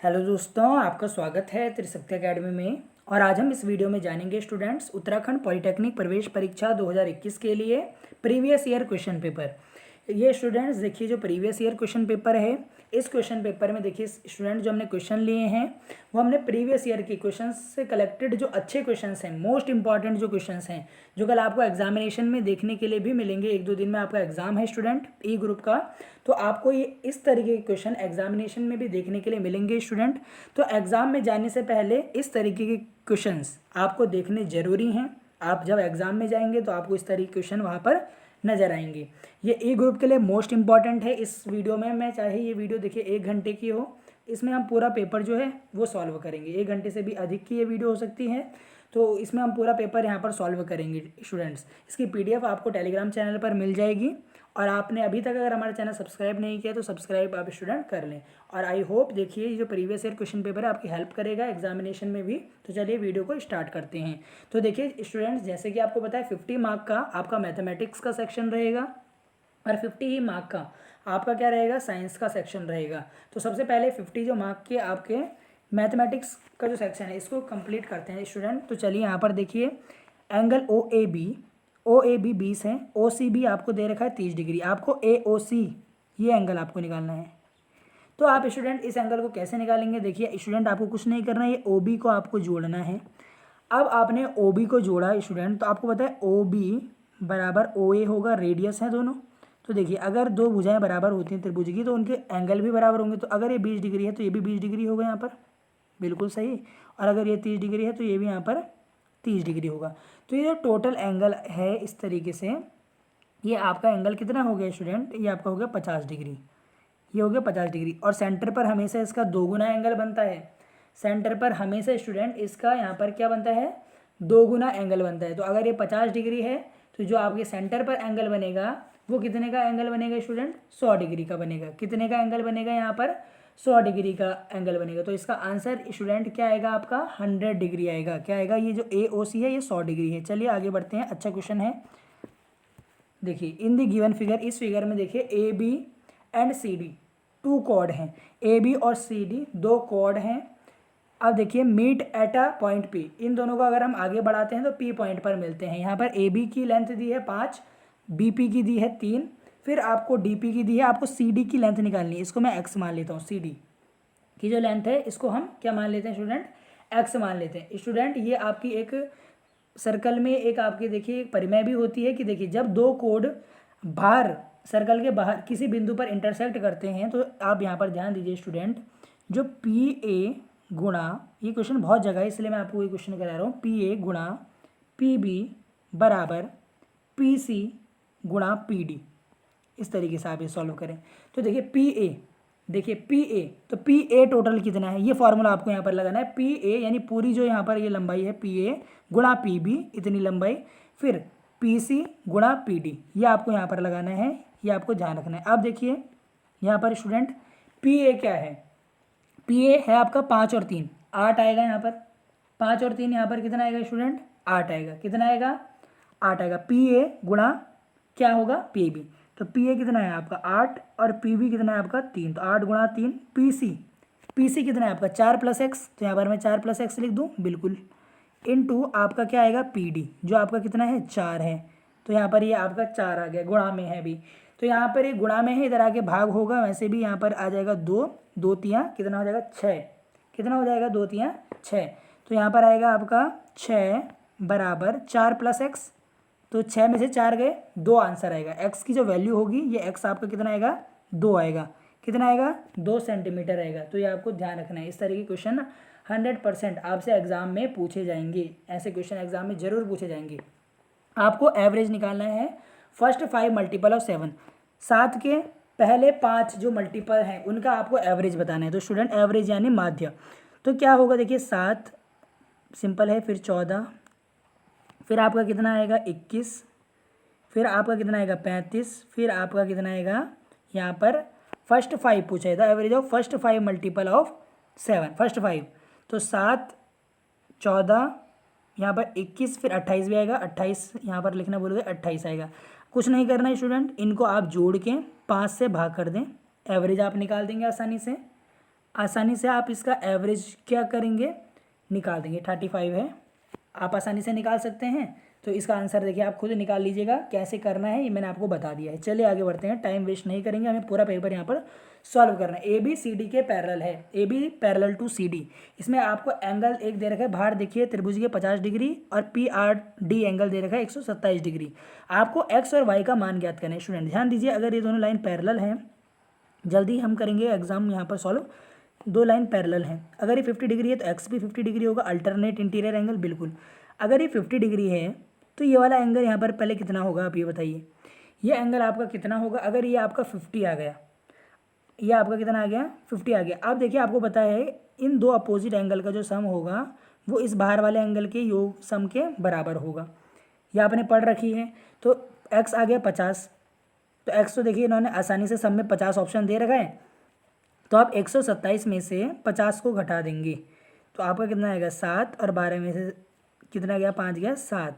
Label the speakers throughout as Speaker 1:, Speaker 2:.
Speaker 1: Hello दोस्तों, आपका स्वागत है त्रिशक्ति एकेडमी में। और आज हम इस वीडियो में जानेंगे स्टूडेंट्स उत्तराखंड पॉलिटेक्निक प्रवेश परीक्षा 2021 के लिए प्रीवियस ईयर क्वेश्चन पेपर। ये स्टूडेंट्स देखिए, जो प्रीवियस ईयर क्वेश्चन पेपर है, इस क्वेश्चन पेपर में देखिए स्टूडेंट जो हमने क्वेश्चन लिए हैं वो हमने प्रीवियस ईयर के क्वेश्चन से कलेक्टेड जो अच्छे क्वेश्चन हैं, मोस्ट इंपॉर्टेंट जो क्वेश्चन हैं, जो कल आपको एग्जामिनेशन में देखने के लिए भी मिलेंगे। 1-2 दिन में आपका एग्जाम है स्टूडेंट ई ग्रुप का, तो आपको ये इस तरीके के क्वेश्चन एग्जामिनेशन में भी देखने के लिए मिलेंगे स्टूडेंट। तो एग्जाम में जाने से पहले इस तरीके के क्वेश्चंस आपको देखने जरूरी हैं। आप जब एग्जाम में जाएंगे तो आपको इस तरीके के क्वेश्चन वहाँ पर नजर आएंगे। ये ई ग्रुप के लिए मोस्ट इंपॉर्टेंट है। इस वीडियो में मैं चाहे ये वीडियो देखिए 1 घंटे की हो, इसमें हम पूरा पेपर जो है वो सॉल्व करेंगे। 1 घंटे से भी अधिक की ये वीडियो हो सकती है, तो इसमें हम पूरा पेपर यहाँ पर सॉल्व करेंगे स्टूडेंट्स। इसकी पीडीएफ आपको टेलीग्राम चैनल पर मिल जाएगी। और आपने अभी तक अगर हमारा चैनल सब्सक्राइब नहीं किया तो सब्सक्राइब आप स्टूडेंट कर लें। और आई होप देखिए ये जो प्रीवियस ईयर क्वेश्चन पेपर है आपकी हेल्प करेगा एग्जामिनेशन में भी। तो चलिए वीडियो को स्टार्ट करते हैं। तो देखिए स्टूडेंट्स, जैसे कि आपको पता है 50 मार्क का आपका मैथमेटिक्स का सेक्शन रहेगा और 50 ही मार्क का आपका क्या रहेगा, साइंस का सेक्शन रहेगा। तो सबसे पहले 50 जो मार्क के आपके मैथमेटिक्स का जो सेक्शन है इसको कंप्लीट करते हैं स्टूडेंट। तो चलिए यहाँ पर देखिए, एंगल ओ ए बी 20 है, ओ सी बी आपको दे रखा है 30 डिग्री। आपको ए ओ सी ये एंगल आपको निकालना है। तो आप स्टूडेंट इस एंगल को कैसे निकालेंगे, देखिए स्टूडेंट आपको कुछ नहीं करना है, ये ओ बी को आपको जोड़ना है। अब आपने ओ बी को जोड़ा स्टूडेंट, तो आपको पता है ओ बी बराबर ओ ए होगा, रेडियस है दोनों। तो देखिए अगर दो भुजाएं बराबर होती हैं त्रिभुज की तो उनके एंगल भी बराबर होंगे। तो अगर ये 20 डिग्री है तो ये भी 20 डिग्री होगा यहाँ पर, बिल्कुल सही। और अगर ये 30 डिग्री है तो ये भी यहाँ पर 30 डिग्री होगा। तो ये जो टोटल एंगल है इस तरीके से, ये आपका एंगल कितना हो गया स्टूडेंट, ये आपका हो गया 50 डिग्री। ये हो गया 50 डिग्री। और सेंटर पर हमेशा इसका 2 गुना एंगल बनता है। सेंटर पर हमेशा स्टूडेंट इसका यहाँ पर क्या बनता है, 2 गुना एंगल बनता है। तो अगर ये 50 डिग्री है तो जो आपके सेंटर पर एंगल बनेगा वो कितने का एंगल बनेगा स्टूडेंट, 100 डिग्री का बनेगा। कितने का एंगल बनेगा यहाँ पर, 100 डिग्री का एंगल बनेगा। तो इसका आंसर स्टूडेंट क्या आएगा आपका, 100 डिग्री आएगा। क्या आएगा, ये जो ए ओ सी है ये 100 डिग्री है। चलिए आगे बढ़ते हैं, अच्छा क्वेश्चन है। देखिए इन दी गिवन फिगर, इस फिगर में देखिए A B and C D 2 chord हैं। ए बी और सी डी 2 कॉर्ड हैं। अब देखिए meet at a point P, इन दोनों को अगर हम आगे बढ़ाते हैं तो पी पॉइंट पर मिलते हैं। यहाँ पर ए बी की लेंथ दी है 5, बी पी की दी है 3, फिर आपको डी पी की दी है। आपको सी डी की लेंथ निकालनी है, इसको मैं एक्स मान लेता हूँ। सी डी की जो लेंथ है इसको हम क्या मान लेते हैं स्टूडेंट, एक्स मान लेते हैं स्टूडेंट। ये आपकी एक सर्कल में एक आपकी देखिए एक परिमेय भी होती है कि देखिए जब 2 कोड बाहर सर्कल के बाहर किसी बिंदु पर इंटरसेक्ट करते हैं तो आप यहाँ पर ध्यान दीजिए स्टूडेंट, जो पी ए गुणा, ये क्वेश्चन बहुत जगह है इसलिए मैं आपको ये क्वेश्चन करा रहा हूँ, पी ए गुणा पी बी बराबर पी सी गुणा पी डी। इस तरीके से आप ये सॉल्व करें। तो देखिए पी ए, देखिए पी ए, तो पी ए टोटल कितना है ये फॉर्मूला आपको यहाँ पर लगाना है। पी ए यानी पूरी जो यहाँ पर ये लंबाई है पी ए गुणा पी बी इतनी लंबाई, फिर पी सी गुणा पी डी, ये आपको यहाँ पर लगाना है, ये आपको ध्यान रखना है। अब देखिए यहाँ पर स्टूडेंट पी ए क्या है, पी ए है आपका 5 और 3 8 आएगा। यहाँ पर 5 और 3 यहाँ पर कितना आएगा स्टूडेंट, 8 आएगा। कितना आएगा, 8 आएगा। पी ए गुणा क्या होगा, पी बी। तो पी ए कितना है आपका 8 और पी बी कितना है आपका 3, तो 8 गुणा 3। पी सी कितना है आपका 4 + x, तो यहाँ पर मैं 4 + x लिख दूँ, बिल्कुल। इनटू आपका क्या आएगा पी डी, जो आपका कितना है 4 है। तो यहाँ पर ये आपका 4 आ गया, गुणा में है भी। तो यहाँ पर ये गुणा में है, इधर आके भाग होगा, वैसे भी यहाँ पर आ जाएगा 2, 2 तियाँ कितना हो जाएगा 6, कितना हो जाएगा 2 तियाँ 6। तो यहाँ पर आएगा आपका 6 बराबर 4 + x, तो 6 में से 4 गए, 2 आंसर आएगा। x की जो वैल्यू होगी ये x आपका कितना आएगा, 2 आएगा। कितना आएगा, 2 सेंटीमीटर आएगा। तो ये आपको ध्यान रखना है। इस तरह के क्वेश्चन 100% आपसे एग्जाम में पूछे जाएंगे। ऐसे क्वेश्चन एग्जाम में जरूर पूछे जाएंगे। आपको एवरेज निकालना है फर्स्ट 5 मल्टीपल ऑफ 7, 7 के पहले 5 जो मल्टीपल हैं उनका आपको एवरेज बताना है। तो स्टूडेंट एवरेज यानी माध्य, तो क्या होगा देखिए 7 सिंपल है, फिर 14, फिर आपका कितना आएगा 21, फिर आपका कितना आएगा 35, फिर आपका कितना आएगा यहाँ पर फर्स्ट 5 पूछा है, the average of first 5 multiple of 7, first 5। तो 7 14 यहाँ पर 21, फिर 28 भी आएगा, 28 यहाँ पर लिखना भूल गए, 28 आएगा। कुछ नहीं करना है स्टूडेंट, इनको आप जोड़ के 5 से भाग कर दें, एवरेज आप निकाल देंगे आसानी से। आसानी से आप इसका एवरेज क्या करेंगे, निकाल देंगे। 35 है, आप आसानी से निकाल सकते हैं। तो इसका आंसर देखिए आप खुद निकाल लीजिएगा, कैसे करना है ये मैंने आपको बता दिया है। चलिए आगे बढ़ते हैं, टाइम वेस्ट नहीं करेंगे, हमें पूरा पेपर यहाँ पर सॉल्व करना है। ए बी सी डी के पैरेलल है, A B parallel to C D. इसमें आपको एंगल एक दे रखा है, बाहर देखिए त्रिभुज के 50 डिग्री और पी आर डी एंगल दे रखा है 127 डिग्री। आपको एक्स और वाई का मान ज्ञात करना है। स्टूडेंट ध्यान दीजिए, अगर ये दोनों लाइन पैरेलल हैं, जल्दी हम करेंगे एग्जाम यहाँ पर सॉल्व। दो लाइन पैरेलल हैं, अगर ये 50 डिग्री है तो एक्स भी 50 डिग्री होगा, अल्टरनेट इंटीरियर एंगल बिल्कुल। अगर ये 50 डिग्री है तो ये वाला एंगल यहाँ पर पहले कितना होगा, आप ये बताइए। ये एंगल आपका कितना होगा, अगर ये आपका 50 आ गया, ये आपका कितना आ गया 50 आ गया। अब देखिए आपको पता है इन दो अपोजिट एंगल का जो सम होगा वो इस बाहर वाले एंगल के योग सम के बराबर होगा, ये आपने पढ़ रखी है। तो एक्स आ गया 50, तो एक्स तो देखिए इन्होंने आसानी से सम में 50 ऑप्शन दे रखा है, तो आप 127 में से 50 को घटा देंगे तो आपका कितना आएगा 7, और 12 में से कितना गया 5 गया 7,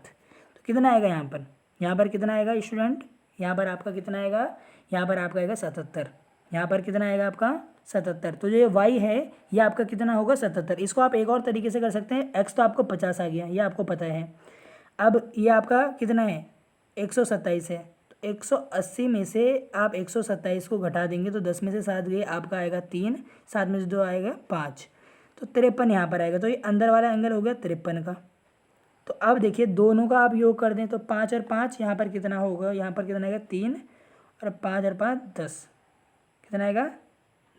Speaker 1: तो कितना आएगा यहाँ पर कितना आएगा स्टूडेंट, यहाँ पर आपका कितना आएगा, यहाँ पर आपका आएगा 77, यहाँ पर कितना आएगा आपका 77। तो जो ये वाई है ये आपका कितना होगा 77। इसको आप एक और तरीके से कर सकते हैं, एक्स तो आपको 50 आ गया, ये आपको पता है। अब ये आपका कितना है 127 है, 180 में से आप 127 को घटा देंगे तो 10 में से 7 गए, आपका आएगा 3, 7 में से 2 आएगा 5, तो 53 यहाँ पर आएगा। तो ये अंदर वाला एंगल हो गया 53 का। तो अब देखिए दोनों का आप योग कर दें तो 5 और 5 यहाँ पर कितना होगा, यहाँ पर कितना आएगा 3, और 5 और 5 10, कितना आएगा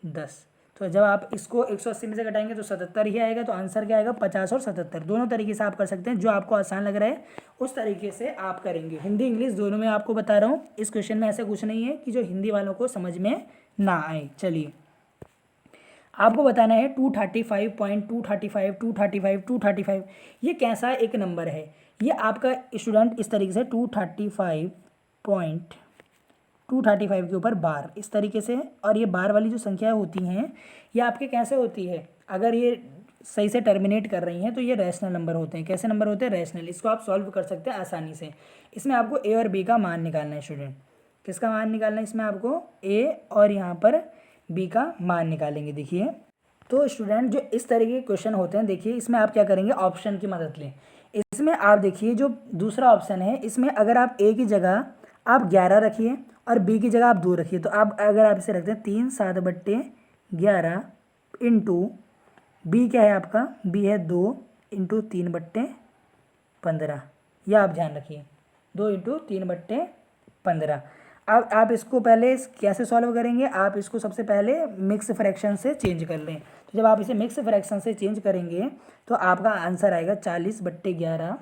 Speaker 1: 10। तो जब आप इसको 180 में से घटाएंगे तो 77 ही आएगा। तो आंसर क्या आएगा 50 और 77, दोनों तरीके से आप कर सकते हैं, जो आपको आसान लग रहा है उस तरीके से आप करेंगे। हिंदी इंग्लिश दोनों में आपको बता रहा हूँ, इस क्वेश्चन में ऐसा कुछ नहीं है कि जो हिंदी वालों को समझ में ना आए। चलिए आपको बताना है 235.235 235 235 ये कैसा एक नंबर है। ये आपका स्टूडेंट इस तरीके से 235 के ऊपर बार इस तरीके से, और ये बार वाली जो संख्याएं होती हैं ये आपके कैसे होती है, अगर ये सही से टर्मिनेट कर रही हैं तो ये रैशनल नंबर होते हैं। कैसे नंबर होते हैं, रैशनल। इसको आप सॉल्व कर सकते हैं आसानी से। इसमें आपको ए और बी का मान निकालना है स्टूडेंट, किसका मान निकालना है, इसमें आपको ए और यहाँ पर बी का मान निकालेंगे। देखिए तो स्टूडेंट जो इस तरीके के क्वेश्चन होते हैं, देखिए इसमें आप क्या करेंगे, ऑप्शन की मदद लें। इसमें आप देखिए जो दूसरा ऑप्शन है, इसमें अगर आप ए की जगह आप 11 रखिए और बी की जगह आप 2 रखिए, तो आप अगर आप इसे रखते हैं 3 7/11 इंटू बी क्या है आपका, बी है 2 इंटू 3/15, यह आप ध्यान रखिए 2 इंटू 3/15। अब आप इसको पहले कैसे सॉल्व करेंगे, आप इसको सबसे पहले मिक्स फ्रैक्शन से चेंज कर लें। तो जब आप इसे मिक्स फ्रैक्शन से चेंज करेंगे तो आपका आंसर आएगा 40/11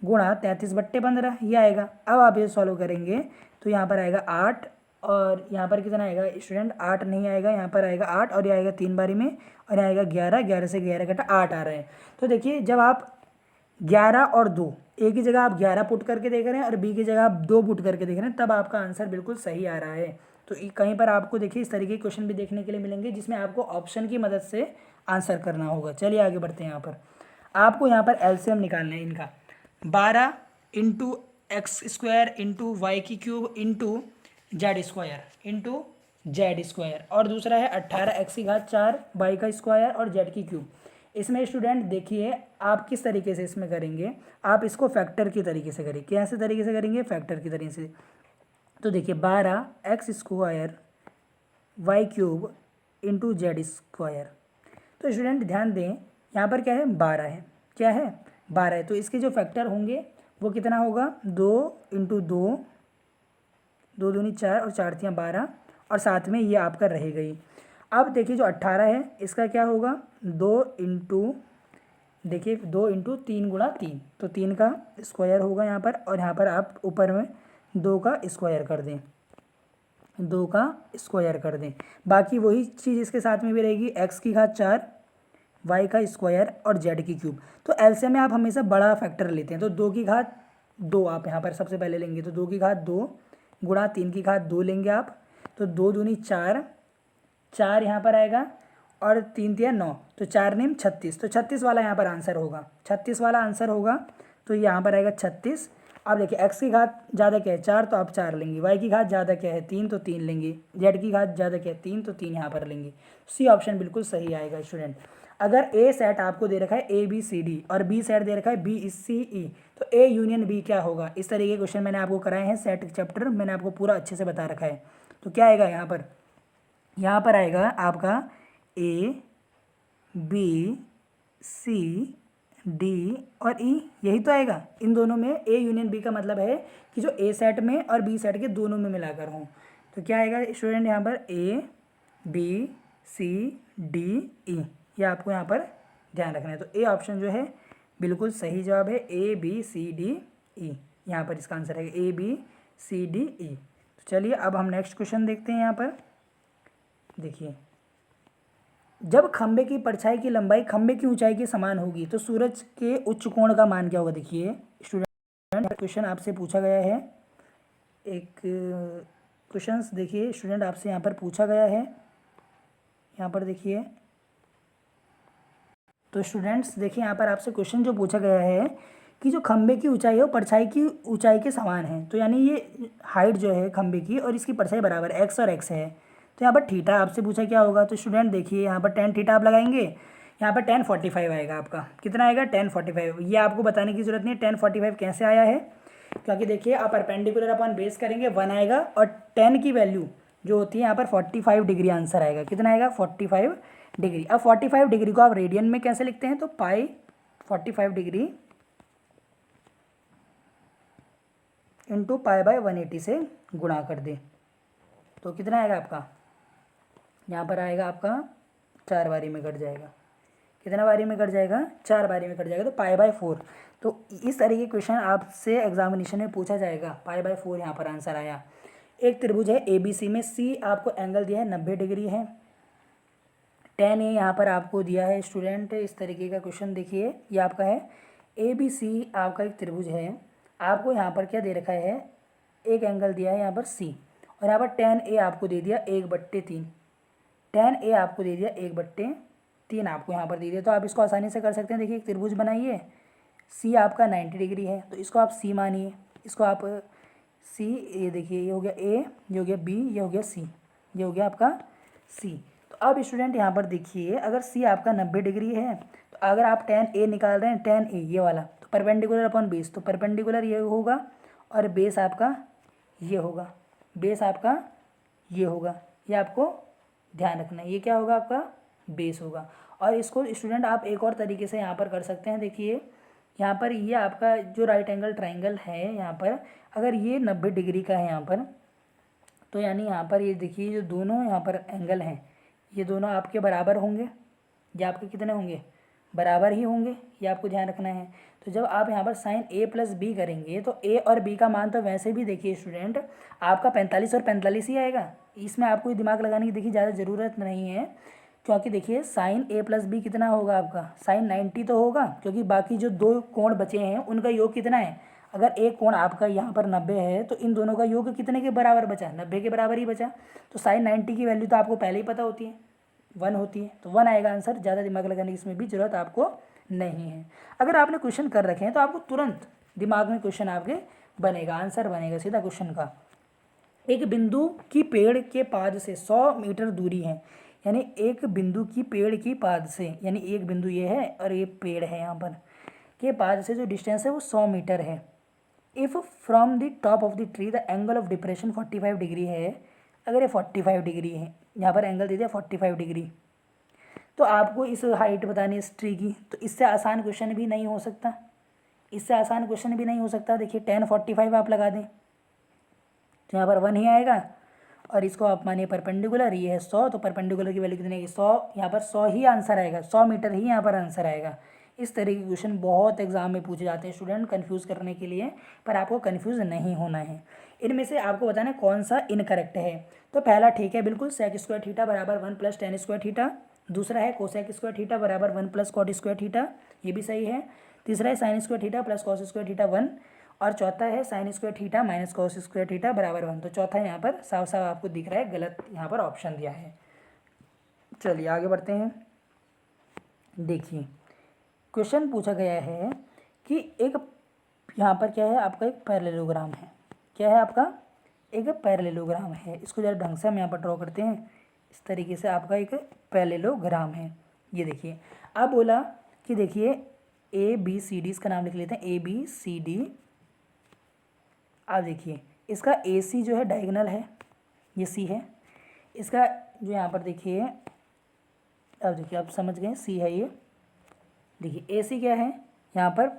Speaker 1: गुणा 33/15, ये आएगा। अब आप ये सॉल्व करेंगे तो यहाँ पर आएगा 8, और यहाँ पर कितना आएगा स्टूडेंट 8 नहीं आएगा, यहाँ पर आएगा 8, और ये आएगा 3 बारी में, और यहाँ आएगा 11, 11 से 11 घटा 8 आ रहा है। तो देखिए जब आप 11 और 2 ए की जगह आप 11 पुट करके देख रहे हैं और बी की जगह आप 2 पुट करके देख रहे हैं, तब आपका आंसर बिल्कुल सही आ रहा है। तो कहीं पर आपको देखिए इस तरीके के क्वेश्चन भी देखने के लिए मिलेंगे जिसमें आपको ऑप्शन की मदद से आंसर करना होगा। चलिए आगे बढ़ते हैं। यहाँ पर आपको यहाँ पर एलसीएम निकालना है इनका, 12 into X square into Y की क्यूब इंटू जेड स्क्वायर, और दूसरा है 18x⁴ वाई का स्क्वायर और जेड की क्यूब। इसमें स्टूडेंट देखिए आप किस तरीके से इसमें करेंगे, आप इसको फैक्टर की तरीके से करेंगे। कैसे तरीके से करेंगे, फैक्टर की तरीके से। तो देखिए 12x² Y cube into Z square. तो स्टूडेंट ध्यान दें यहाँ पर क्या है 12 है, क्या है 12 है, तो इसके जो फैक्टर होंगे वो कितना होगा 2 इंटू 2, 2 दूनी 4 और 4 तियाँ 12, और साथ में ये आपका रह गई। अब देखिए जो 18 है इसका क्या होगा 2 इंटू, देखिए 2 इंटू 3 गुणा 3, तो 3 का स्क्वायर होगा यहाँ पर, और यहाँ पर आप ऊपर में 2 का स्क्वायर कर दें, 2 का स्क्वायर कर दें। बाकी वही चीज़ इसके साथ में भी रहेगी, x⁴ वाई का स्क्वायर और जेड की क्यूब। तो एलसीएम में आप हमेशा बड़ा फैक्टर लेते हैं, तो 2 आप यहाँ पर सबसे पहले लेंगे, तो 2 गुणा 3 लेंगे आप, तो 2 दूनी 4, 4 यहाँ पर आएगा, और 3 तिया 9, तो 4 नेम 36, तो 36 वाला यहाँ पर आंसर होगा, 36 वाला आंसर होगा। तो यहाँ पर आएगा 36, अब देखिए एक्स की घात ज़्यादा क्या है 4, तो आप 4 लेंगे। वाई की घात ज़्यादा क्या है 3, तो 3 लेंगे। जेड की घात ज़्यादा क्या है 3, तो 3 यहाँ पर लेंगे। सी ऑप्शन बिल्कुल सही आएगा स्टूडेंट। अगर ए सेट आपको दे रखा है ए बी सी डी और बी सेट दे रखा है बी सी ई, तो ए यूनियन बी क्या होगा? इस तरीके के क्वेश्चन मैंने आपको कराए हैं, सेट चैप्टर मैंने आपको पूरा अच्छे से बता रखा है। तो क्या आएगा यहाँ पर? यहाँ पर आएगा आपका ए बी सी डी और ई, यही तो आएगा। इन दोनों में ए यूनियन बी का मतलब है कि जो ए सेट में और बी सेट के दोनों में मिलाकर हों। तो क्या आएगा स्टूडेंट यहाँ पर? ए बी सी डी ई, ये आपको यहाँ पर ध्यान रखना है। तो ए ऑप्शन जो है बिल्कुल सही जवाब है, A B C D E. यहाँ पर इसका आंसर है A B C D E. तो चलिए अब हम नेक्स्ट क्वेश्चन देखते हैं। यहाँ पर देखिए, जब खंबे की परछाई की लंबाई खंबे की ऊंचाई के समान होगी तो सूरज के उच्च कोण का मान क्या होगा? देखिए स्टूडेंट, क्वेश्चन आपसे पूछा गया है। एक क्वेश्चंस देखिए स्टूडेंट, आपसे यहाँ पर पूछा गया है। यहाँ पर देखिए, तो स्टूडेंट्स देखिए यहाँ पर आपसे क्वेश्चन जो पूछा गया है कि जो खंबे की ऊंचाई है वो परछाई की ऊंचाई के समान है। तो यानी ये हाइट जो है खंबे की और इसकी परछाई बराबर एक्स और एक्स है। तो यहाँ पर थीटा आपसे पूछा क्या होगा? तो स्टूडेंट देखिए यहाँ पर टेन थीटा आप लगाएंगे, यहाँ पर 1045 आएगा आपका। कितना आएगा? 1045। ये आपको बताने की जरूरत नहीं है 1045 कैसे आया है, क्योंकि देखिए आप परपेंडिकुलर अपॉन बेस करेंगे 1 आएगा और 10 की वैल्यू जो होती है यहाँ पर 45 डिग्री आंसर आएगा। कितना आएगा? 45 डिग्री। अब 45 डिग्री को आप रेडियन में कैसे लिखते हैं? तो पाई 45 डिग्री इंटू पाई बाय 180 से गुणा कर दे, तो कितना आएगा आपका? यहाँ पर आएगा आपका 4 बारी में कट जाएगा। कितना बारी में कट जाएगा? 4 बारी में कट जाएगा, तो पाई बाय 4। तो इस तरह के क्वेश्चन आपसे एग्जामिनेशन में पूछा जाएगा। पाई बाय 4 यहाँ पर आंसर आया। एक त्रिभुज है ए बी सी में सी आपको एंगल दिया है 90 डिग्री है। 10 ए यहाँ पर आपको दिया है स्टूडेंट। इस तरीके का क्वेश्चन देखिए, ये आपका है ए बी सी आपका एक त्रिभुज है। आपको यहाँ पर क्या दे रखा है? एक एंगल दिया है यहाँ पर सी, और यहाँ पर 10 ए आपको दे दिया 1/3। 10 ए आपको दे दिया 1/3 आपको यहाँ पर दे दिया। तो आप इसको आसानी से कर सकते हैं। देखिए एक त्रिभुज बनाइए, सी आपका 90 डिग्री है, तो इसको आप सी मानिए। इसको आप सी, ये देखिए ये हो गया ए, ये हो गया बी, ये हो गया सी, ये हो गया आपका सी। तो अब स्टूडेंट यहाँ पर देखिए, अगर सी आपका 90 डिग्री है तो अगर आप 10 ए निकाल रहे हैं, 10 ए ये वाला, तो परपेंडिकुलर अपॉन बेस, तो परपेंडिकुलर ये होगा और बेस आपका ये होगा, बेस आपका ये होगा। ये आपको ध्यान रखना है, ये क्या होगा? आपका बेस होगा। और इसको स्टूडेंट आप एक और तरीके से यहाँ पर कर सकते हैं। देखिए यहाँ पर ये आपका जो राइट एंगल ट्राइंगल है, यहाँ पर अगर ये 90 डिग्री का है यहाँ पर, तो यानी यहाँ पर ये देखिए जो दोनों यहाँ पर एंगल हैं ये दोनों आपके बराबर होंगे। ये आपके कितने होंगे? बराबर ही होंगे, ये आपको ध्यान रखना है। तो जब आप यहाँ पर साइन ए प्लस बी करेंगे तो ए और बी का मान तो वैसे भी देखिए स्टूडेंट आपका 45 और 45 ही आएगा। इसमें आपको दिमाग लगाने की देखिए ज़्यादा ज़रूरत नहीं है, क्योंकि देखिए साइन ए प्लस बी कितना होगा आपका? साइन 90 तो होगा, क्योंकि बाकी जो दो कोण बचे हैं उनका योग कितना है? अगर एक कोण आपका यहाँ पर 90 है तो इन दोनों का योग कितने के बराबर बचा? 90 के बराबर ही बचा। तो साइन 90 की वैल्यू तो आपको पहले ही पता होती है, 1 होती है, तो 1 आएगा आंसर। ज़्यादा दिमाग लगाने की इसमें भी जरूरत आपको नहीं है। अगर आपने क्वेश्चन कर रखे हैं तो आपको तुरंत दिमाग में क्वेश्चन आपके बनेगा, आंसर बनेगा सीधा क्वेश्चन का। एक बिंदु की पेड़ के पाद से 100 मीटर दूरी है, यानी एक बिंदु की पेड़ की पाद से, यानी एक बिंदु ये है और ये पेड़ है यहाँ पर, के पाद से जो डिस्टेंस है वो 100 मीटर है। If from the top of the tree the angle of depression 45 degree है, अगर ये 45 डिग्री है, यहाँ पर एंगल दे दिया 45 डिग्री, तो आपको इस हाइट बतानी है इस ट्री की। तो इससे आसान क्वेश्चन भी नहीं हो सकता, इससे आसान क्वेश्चन भी नहीं हो सकता। देखिए 1045 आप लगा दें तो यहाँ पर 1 ही आएगा, और इसको आप मानिए परपेंडिकुलर, ये है 100, तो परपेंडिकुलर की वैल्यू कितनी है? 100, यहाँ पर 100 ही आंसर आएगा, 100 मीटर ही यहाँ पर आंसर आएगा। इस तरह के क्वेश्चन बहुत एग्जाम में पूछे जाते हैं स्टूडेंट, कंफ्यूज करने के लिए, पर आपको कंफ्यूज नहीं होना है। इनमें से आपको बताना है कौन सा इनकरेक्ट है। तो पहला ठीक है बिल्कुल, सेक स्क्वायर थीटा बराबर 1 + tan स्क्वायर थीटा। दूसरा है कोसेक स्क्वायर थीटा बराबर 1 + cot स्क्वायर थीटा, ये भी सही है। तीसरा है sine square theta plus cos square theta 1, और चौथा है sine square theta minus cos square theta बराबर 1। तो चौथा यहाँ पर साफ साफ आपको दिख रहा है गलत यहाँ पर ऑप्शन दिया है। चलिए आगे बढ़ते हैं। देखिए क्वेश्चन पूछा गया है कि एक यहाँ पर क्या है आपका एक पैरेललोग्राम है। क्या है आपका एक पैरेललोग्राम है। इसको जरा ढंग से हम यहाँ पर ड्रॉ करते हैं। इस तरीके से आपका एक पैरेललोग्राम है। ये देखिए अब बोला कि देखिए ए बी सी डी, इसका नाम लिख लेते हैं ए बी सी डी। आप देखिए इसका ए सी जो है डायगोनल है, ये सी है। इसका जो यहाँ पर देखिए, अब देखिए आप समझ गए सी है ये। देखिए ए सी क्या है यहाँ पर,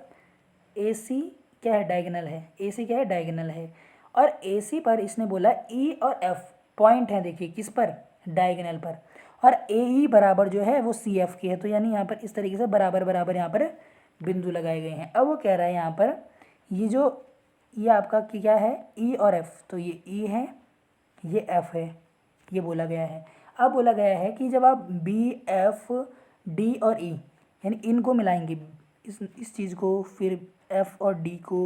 Speaker 1: ए सी क्या है डायगोनल है, ए सी क्या है डायगोनल है। और ए सी पर इसने बोला ई और एफ पॉइंट है, देखिए किस पर, डायगोनल पर। और ए ई बराबर जो है वो सी एफ की है। तो यानी यहाँ पर इस तरीके से बराबर बराबर यहाँ पर बिंदु लगाए गए हैं। अब वो कह रहा है यहाँ पर ये जो ये आपका क्या है ई और एफ, तो ये ई है ये एफ है, ये बोला गया है। अब बोला गया है कि जब आप बी एफ डी और ई यानी इनको मिलाएंगे, इस चीज़ को, फिर एफ और डी को,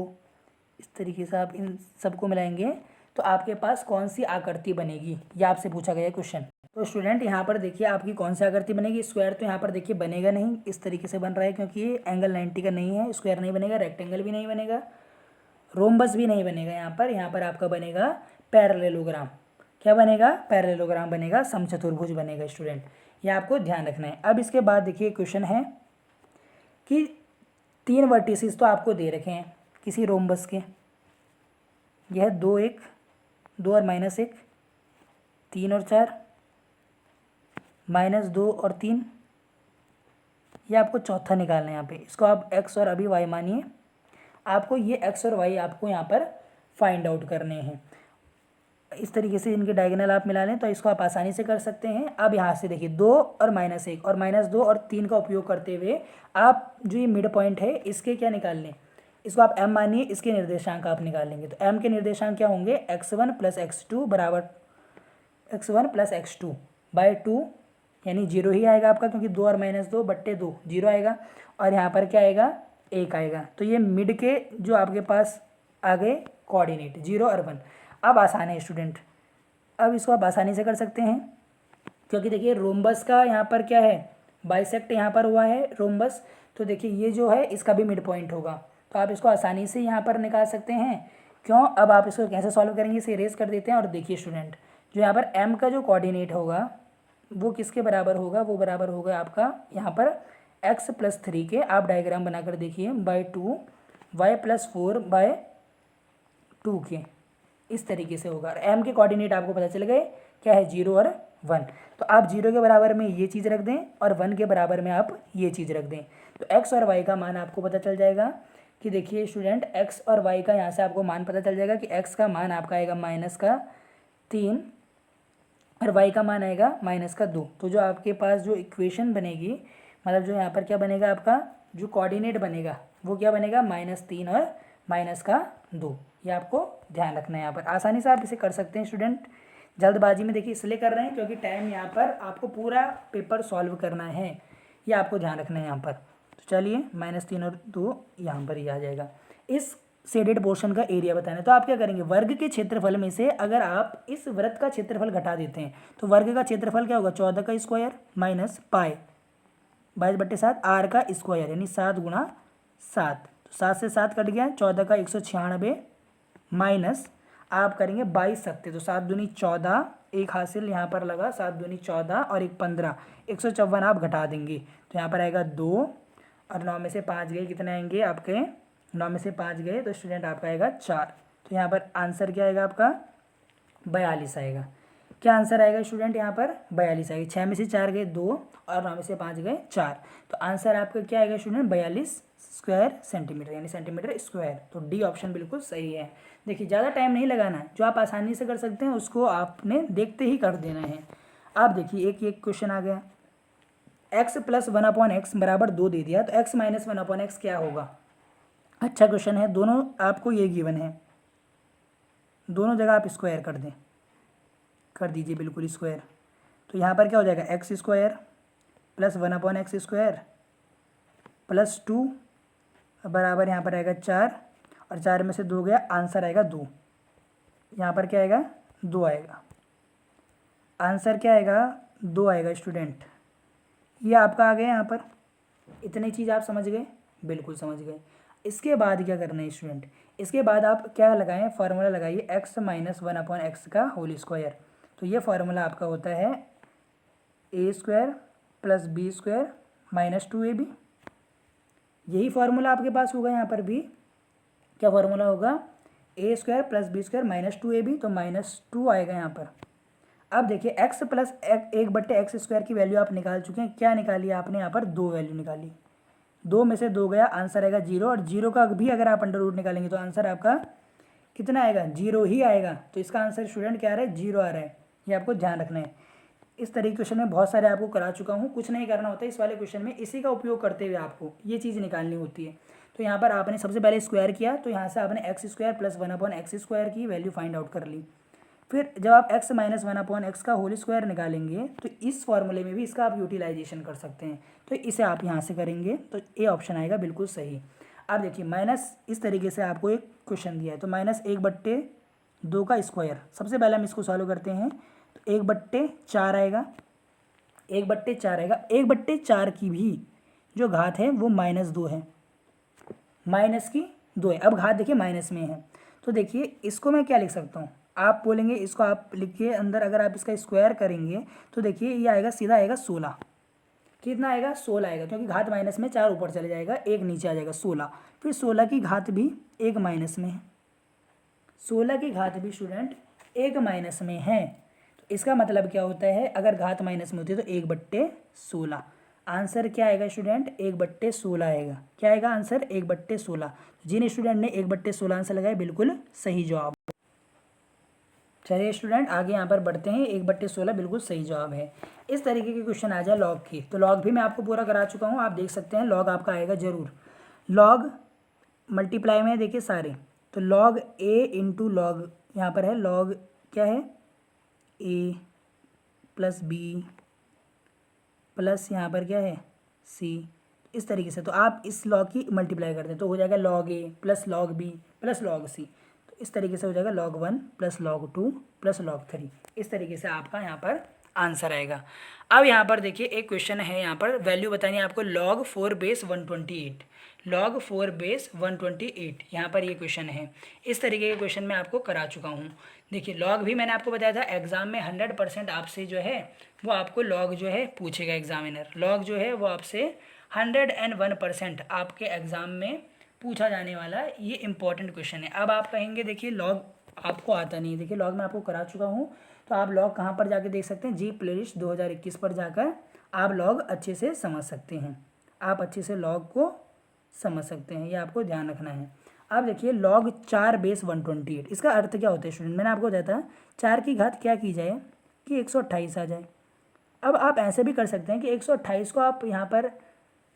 Speaker 1: इस तरीके से आप इन सबको मिलाएंगे तो आपके पास कौन सी आकृति बनेगी, ये आपसे पूछा गया क्वेश्चन। तो स्टूडेंट यहाँ पर देखिए आपकी कौन सी आकृति बनेगी। स्क्वायर तो यहाँ पर देखिए बनेगा नहीं, इस तरीके से बन रहा है क्योंकि ये एंगल 90 का नहीं है। स्क्वायर नहीं बनेगा, रेक्टेंगल भी नहीं बनेगा, रोम्बस भी नहीं बनेगा। यहाँ पर आपका बनेगा पैरेललोग्राम। क्या बनेगा, पैरेललोग्राम बनेगा, समचतुर्भुज बनेगा स्टूडेंट, ये आपको ध्यान रखना है। अब इसके बाद देखिए क्वेश्चन है कि 3 वर्टिसेस तो आपको दे रखे हैं किसी रोम्बस के, यह 2 1 2 और -1, 3 और 4, -2 और 3, ये आपको चौथा निकालना है यहाँ पे। इसको आप x और अभी y मानिए, आपको ये x और y आपको यहाँ पर फाइंड आउट करने हैं। इस तरीके से इनके डायगोनल आप मिला लें तो इसको आप आसानी से कर सकते हैं। अब यहाँ से देखिए 2 और -1 और -2 और 3 का उपयोग करते हुए आप जो ये मिड पॉइंट है इसके क्या निकाल लें, इसको आप m मानिए, इसके निर्देशांक आप निकाल लेंगे। तो m के निर्देशांक क्या होंगे, x1 + x2 बराबर x1 + x2 बाय 2, यानी 0 ही आएगा आपका क्योंकि 2 और -2 बट्टे 2 0 आएगा। और यहाँ पर क्या आएगा 1 आएगा। तो ये मिड के जो आपके पास आ गए कोऑर्डिनेट 0 और 1। अब आसान है स्टूडेंट, अब इसको आप आसानी से कर सकते हैं क्योंकि देखिए रोम्बस का यहाँ पर क्या है, बाइसेक्ट यहाँ पर हुआ है रोम्बस। तो देखिए ये जो है इसका भी मिड पॉइंट होगा, तो आप इसको आसानी से यहाँ पर निकाल सकते हैं। क्यों, अब आप इसको कैसे सॉल्व करेंगे, इसे इरेज कर देते हैं। और देखिए स्टूडेंट जो यहाँ पर m का जो कोऑर्डिनेट होगा वो किसके बराबर होगा, वो बराबर होगा आपका यहाँ पर x + 3 के। आप डायग्राम बनाकर देखिए बाय 2 y + 4 बाय 2 के, इस तरीके से होगा। और m के कोऑर्डिनेट आपको पता चल गए क्या है, 0 और 1। तो आप 0 के बराबर में ये चीज़ रख दें और 1 के बराबर में आप ये चीज़ रख दें, तो x और y का मान आपको पता चल जाएगा। कि देखिए स्टूडेंट x और y का यहाँ से आपको मान पता चल जाएगा कि x का मान आपका आएगा -3 और y का मान आएगा -2। तो जो आपके पास जो इक्वेशन बनेगी, मतलब जो यहाँ पर क्या बनेगा, आपका जो कोऑर्डिनेट बनेगा वो क्या बनेगा, -3 और -2। ये आपको ध्यान रखना है। यहाँ पर आसानी से आप इसे कर सकते हैं स्टूडेंट। जल्दबाजी में देखिए इसलिए कर रहे हैं क्योंकि टाइम यहाँ पर आपको पूरा पेपर सॉल्व करना है, ये आपको ध्यान रखना है यहाँ पर। तो चलिए -3 और 2 यहाँ पर ही आ जाएगा। इस शेडेड पोर्शन का एरिया बताना है, तो आप क्या करेंगे, वर्ग के क्षेत्रफल में से अगर आप इस वृत्त का क्षेत्रफल घटा देते हैं तो वर्ग का क्षेत्रफल क्या होगा, 14 का स्क्वायर माइनस पाई 22/7 r का स्क्वायर यानी 7 × 7। तो 7 से 7 कट गया, 14 का 196 माइनस आप करेंगे 22 सकते, तो 7 दूनी 14, एक हासिल यहाँ पर लगा, 7 दूनी 14 और 1 15, 154 आप घटा देंगे तो यहाँ पर आएगा 2 और 9 में से 5 गए, कितने आएंगे आपके, 9 में से 5 गए तो स्टूडेंट आपका आएगा 4। तो यहाँ पर आंसर क्या आएगा आपका 42 आएगा। क्या आंसर आएगा स्टूडेंट यहाँ पर 42 आएगा। 6 में से 4 गए 2 और 9 में से 5 गए 4, तो आंसर आपका क्या आएगा स्टूडेंट 42 स्क्वायर सेंटीमीटर यानी सेंटीमीटर स्क्वायर। तो डी ऑप्शन बिल्कुल सही है। देखिए ज़्यादा टाइम नहीं लगाना है, जो आप आसानी से कर सकते हैं उसको आपने देखते ही कर देना है। आप देखिए एक क्वेश्चन आ गया, x + 1/x बराबर 2 दे दिया, तो x - 1/x क्या होगा। अच्छा क्वेश्चन है, दोनों आपको ये गिवन है, दोनों जगह आप स्क्वायर कर दें, कर दीजिए बिल्कुल स्क्वायर। तो यहाँ पर क्या हो जाएगा x² + 1/x स्क्वायर प्लस 2 बराबर यहाँ पर आएगा 4 और 4 में से 2 गया, आंसर आएगा 2। यहाँ पर क्या आएगा 2 आएगा, आंसर क्या आएगा 2 आएगा स्टूडेंट। ये आपका आ गया यहाँ पर, इतनी चीज़ आप समझ गए, बिल्कुल समझ गए। इसके बाद क्या करना है स्टूडेंट, इसके बाद आप क्या लगाएं, फार्मूला लगाइए x माइनस 1/x का होल स्क्वायर। तो ये फार्मूला आपका होता है a² + b² माइनस 2ab। यही फार्मूला आपके पास होगा यहाँ पर भी, क्या फार्मूला होगा, a² + b² माइनस 2ab, तो -2 आएगा यहाँ पर। अब देखिए x प्लस 1/x² की वैल्यू आप निकाल चुके हैं, क्या निकाली आपने यहाँ पर, 2 वैल्यू निकाली, 2 में से 2 गया, आंसर आएगा 0, और 0 का भी अगर आप अंडर रूट निकालेंगे तो आंसर आपका कितना आएगा, 0 ही आएगा। तो इसका आंसर स्टूडेंट क्या आ रहा है, 0 आ रहा है, ये आपको ध्यान रखना है। इस तरह के क्वेश्चन में बहुत सारे आपको करा चुका हूँ, कुछ नहीं करना होता है इस वाले क्वेश्चन में, इसी का उपयोग करते हुए आपको ये चीज़ निकालनी होती है। तो यहाँ पर आपने सबसे पहले स्क्वायर किया, तो यहाँ से आपने x² + 1/x² की वैल्यू फाइंड आउट कर ली। फिर जब आप x माइनस 1/x का होल स्क्वायर निकालेंगे तो इस फॉर्मूले में भी इसका आप यूटिलाइजेशन कर सकते हैं, तो इसे आप यहाँ से करेंगे तो ए ऑप्शन आएगा बिल्कुल सही। अब देखिए माइनस, इस तरीके से आपको एक क्वेश्चन दिया है, तो -1/2 का स्क्वायर, सबसे पहले हम इसको सॉल्व करते हैं, तो 1/4 आएगा, 1/4 आएगा, 1/4 की भी जो घात है वो -2 है, -2 है। अब घात देखिए माइनस में है, तो देखिए इसको मैं क्या लिख सकता हूँ, आप बोलेंगे इसको आप लिखिए अंदर, अगर आप इसका स्क्वायर करेंगे तो देखिए ये आएगा, सीधा आएगा 16, कितना आएगा, 16 आएगा, क्योंकि घात माइनस में 4 ऊपर चले जाएगा, 1 नीचे आ जाएगा, 16। फिर 16 की घात भी 1 माइनस में है, 16 की घात भी स्टूडेंट 1 माइनस में है, तो इसका मतलब क्या होता है, अगर घात माइनस में होती है तो 1/16, आंसर क्या आएगा स्टूडेंट, 1/16 आएगा, क्या आएगा आंसर, 1/16। जिन स्टूडेंट ने 1/16 आंसर लगाया बिल्कुल सही जवाब। चलिए स्टूडेंट आगे यहाँ पर बढ़ते हैं, 1/16 बिल्कुल सही जवाब है। इस तरीके के क्वेश्चन आ जाए लॉग की, तो लॉग भी मैं आपको पूरा करा चुका हूँ, आप देख सकते हैं लॉग आपका आएगा जरूर। लॉग मल्टीप्लाई में देखिए सारे, तो लॉग a इंटू लॉग, यहाँ पर है लॉग क्या है, a + b प्लस यहाँ पर क्या है c, इस तरीके से। तो आप इस लॉग की मल्टीप्लाई करते हैं तो हो जाएगा log a + log b + log c, तो इस तरीके से हो जाएगा log 1 + log 2 + log 3, इस तरीके से आपका यहाँ पर आंसर आएगा। अब यहाँ पर देखिए एक क्वेश्चन है, यहाँ पर वैल्यू बतानी है आपको, log 4 बेस 128, log 4 बेस 128, यहाँ पर ये क्वेश्चन है। इस तरीके के क्वेश्चन मैं आपको करा चुका हूँ। देखिए लॉग भी मैंने आपको बताया था, एग्जाम में 100% आपसे जो है वो आपको लॉग जो है पूछेगा एग्जामिनर, लॉग जो है वो आपसे 101% आपके एग्ज़ाम में पूछा जाने वाला ये इंपॉर्टेंट क्वेश्चन है। अब आप कहेंगे देखिए लॉग आपको आता नहीं है, देखिए लॉग मैं आपको करा चुका हूँ, तो आप लॉग कहाँ पर जाके देख सकते हैं, जी प्लेलिस्ट 2021 पर जाकर आप लॉग अच्छे से समझ सकते हैं, आप अच्छे से लॉग को समझ सकते हैं, ये आपको ध्यान रखना है। अब देखिए log 4 बेस 128, इसका अर्थ क्या होता है स्टूडेंट, मैंने आपको बताया था 4 की घात क्या की जाए कि 128 आ जाए। अब आप ऐसे भी कर सकते हैं कि 128 को आप यहाँ पर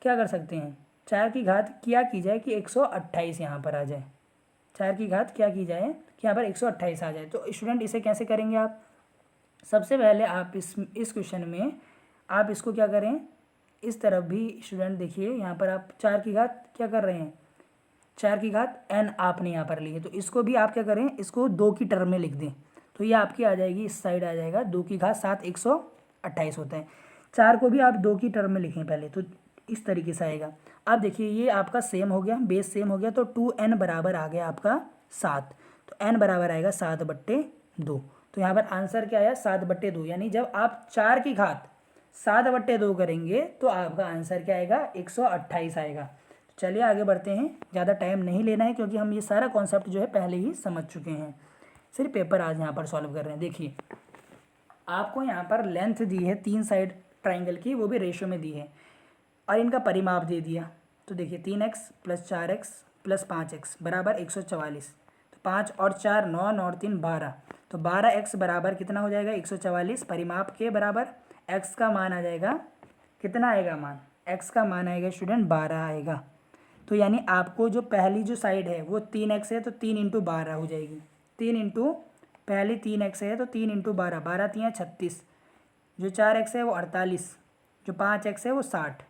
Speaker 1: क्या कर सकते हैं, 4 की घात क्या की जाए कि 128 यहाँ पर आ जाए, 4 की घात क्या की जाए कि यहाँ पर 128 आ जाए। तो स्टूडेंट इसे कैसे करेंगे आप, सबसे पहले आप इस क्वेश्चन में आप इसको क्या करें, इस तरफ भी स्टूडेंट देखिए यहाँ पर आप 4 की घात क्या कर रहे हैं, 4 की घात n आपने यहाँ पर ली है, तो इसको भी आप क्या करें, इसको 2 की टर्म में लिख दें, तो ये आपकी आ जाएगी, इस साइड आ जाएगा 2 की घात 7 128 होता है। 4 को भी आप 2 की टर्म में लिखें पहले, तो इस तरीके से आएगा। अब देखिए ये आपका सेम हो गया, बेस सेम हो गया, तो 2n बराबर आ गया आपका 7, तो n बराबर आएगा 7/2, तो यहाँ पर आंसर क्या आया 7/2, यानी जब आप 4 की घात 7/2 करेंगे तो आपका आंसर क्या आएगा 128 आएगा। चलिए आगे बढ़ते हैं, ज़्यादा टाइम नहीं लेना है क्योंकि हम ये सारा कॉन्सेप्ट जो है पहले ही समझ चुके हैं, सिर्फ पेपर आज यहाँ पर सॉल्व कर रहे हैं। देखिए आपको यहाँ पर लेंथ दी है 3 साइड ट्राइंगल की, वो भी रेशो में दी है, और इनका परिमाप दे दिया, तो देखिए 3x + 4x + 5x बराबर 144, तो 5 और 4 9 और 3 12, तो 12x बराबर कितना हो जाएगा 144, परिमाप के बराबर x का मान आ जाएगा, कितना आएगा मान, x का मान आएगा स्टूडेंट 12 आएगा। तो यानी आपको जो पहली जो साइड है वो 3x है, तो 3 × 12 हो जाएगी, 3 इंटू पहली 3x है तो 3 × 12, 12 3 36, जो 4x है वो 48, जो 5x है वो 60,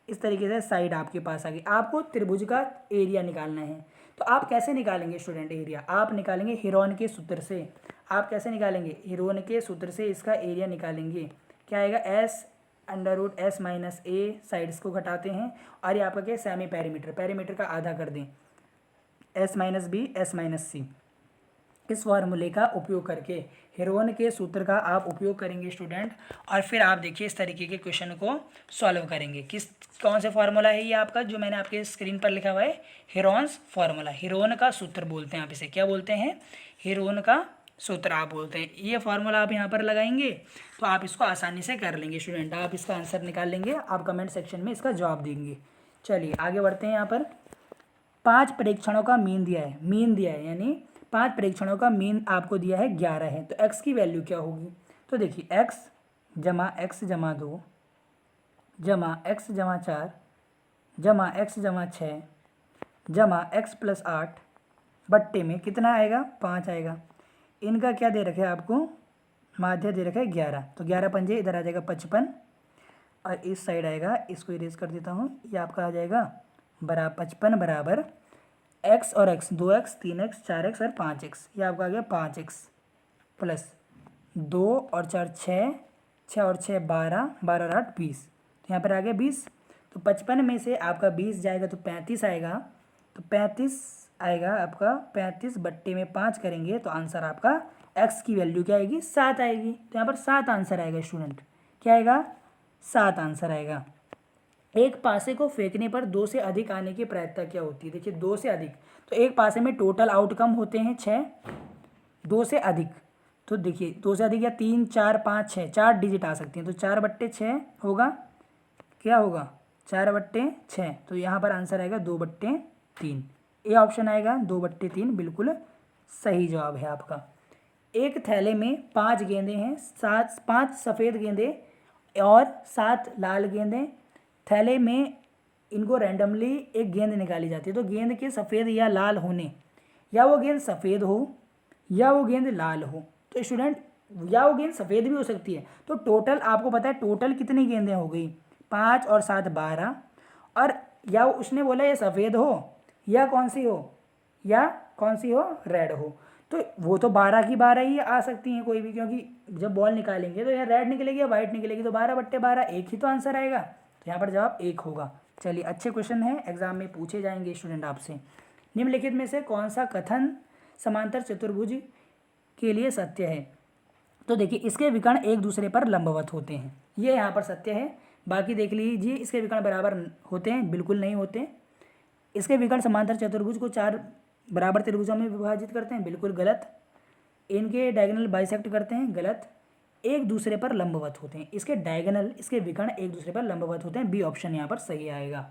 Speaker 1: इस तरीके से साइड आपके पास आ गई। आपको त्रिभुज का एरिया निकालना है, तो आप कैसे निकालेंगे स्टूडेंट एरिया, आप निकालेंगे हेरोन के सूत्र से, आप कैसे निकालेंगे, हेरोन के सूत्र से इसका एरिया निकालेंगे, क्या आएगा, S under root S minus A, sides को घटाते हैं, और ये आपका क्या है सेमी पेरीमीटर, पेरीमीटर का आधा कर दें, S minus B S minus C. इस फॉर्मूले का उपयोग करके हेरोन के सूत्र का आप उपयोग करेंगे स्टूडेंट, और फिर आप देखिए इस तरीके के क्वेश्चन को सॉल्व करेंगे। कौन सा फार्मूला है ये आपका, जो मैंने आपके स्क्रीन पर लिखा हुआ है, हेरोन्स फार्मूला, हेरोन का सूत्र बोलते हैं आप इसे, क्या बोलते हैं, हेरोन का सूत्र आप बोलते हैं। ये फार्मूला आप यहाँ पर लगाएंगे तो आप इसको आसानी से कर लेंगे स्टूडेंट, आप इसका आंसर निकाल लेंगे, आप कमेंट सेक्शन में इसका जवाब देंगे। चलिए आगे बढ़ते हैं। यहाँ पर 5 परीक्षणों का मीन दिया है, मीन दिया है यानी 5 परीक्षणों का मीन आपको दिया है 11 है, तो x की वैल्यू क्या होगी, तो देखिए x जमा x जमा 2 जमा x जमा 4 जमा x जमा 6 जमा x प्लस 8 बट्टे में कितना आएगा, 5 आएगा। इनका क्या दे रखे आपको, माध्य दे रखा है 11, तो 11 पंजे इधर आ जाएगा 55, और इस साइड आएगा, इसको इरेज कर देता हूँ, ये आपका आ जाएगा 55 बराबर x और x 2x 3x 4x और 5x, ये आपका आ गया 5x प्लस 2 और 4 6, 6 और 6 12, 12 और 8 20, तो यहाँ पर आ गया 20। तो 55 में से आपका 20 जाएगा तो 35 आएगा, तो 35 आएगा आपका, 35 बट्टे में 5 करेंगे तो आंसर आपका x की वैल्यू क्या आएगी, 7 आएगी। तो यहाँ पर 7 आंसर आएगा स्टूडेंट, क्या आएगा, 7 आंसर आएगा। एक पासे को फेंकने पर 2 से अधिक आने की प्रायिकता क्या होती है, देखिए 2 से अधिक, तो एक पासे में टोटल आउटकम होते हैं 6, 2 से अधिक, तो देखिए 2 से अधिक या 3 4 5 6, 4 डिजिट आ सकती हैं, तो 4 बट्टे 6 होगा, क्या होगा 4 बट्टे 6, तो यहाँ पर आंसर आएगा 2 बट्टे 3, ए ऑप्शन आएगा 2 बट्टे 3, बिल्कुल सही जवाब है आपका। एक थैले में 5 गेंदे हैं, 5 सफ़ेद गेंदे और 7 लाल गेंदे, थैले में इनको रैंडमली एक गेंद निकाली जाती है, तो गेंद के सफ़ेद या लाल होने, या वो गेंद सफ़ेद हो या वो गेंद लाल हो, तो स्टूडेंट या वो गेंद सफ़ेद भी हो सकती है, तो टोटल आपको पता है टोटल कितनी गेंदें हो गई, 5 और 7 12, और या उसने बोला ये सफ़ेद हो या कौन सी हो रेड हो, तो वो तो 12 की 12 ही आ सकती हैं कोई भी, क्योंकि जब बॉल निकालेंगे तो यहाँ रेड निकलेगी या वाइट निकलेगी, तो 12 बट्टे 12 एक ही तो आंसर आएगा, तो यहाँ पर जवाब 1 होगा। चलिए अच्छे क्वेश्चन हैं, एग्जाम में पूछे जाएंगे स्टूडेंट आपसे। निम्नलिखित में से कौन सा कथन समांतर चतुर्भुज के लिए सत्य है, तो देखिए इसके विकर्ण एक दूसरे पर लंबवत होते हैं, ये यहाँ पर सत्य है। बाकी देख लीजिए, इसके विकर्ण बराबर होते हैं, बिल्कुल नहीं होते। इसके विकर्ण समांतर चतुर्भुज को 4 बराबर त्रिभुजों में विभाजित करते हैं, बिल्कुल गलत। इनके डायगोनल बाइसेक्ट करते हैं, गलत। एक दूसरे पर लंबवत होते हैं, इसके डायगोनल, इसके विकर्ण एक दूसरे पर लंबवत होते हैं, बी ऑप्शन यहाँ पर सही आएगा।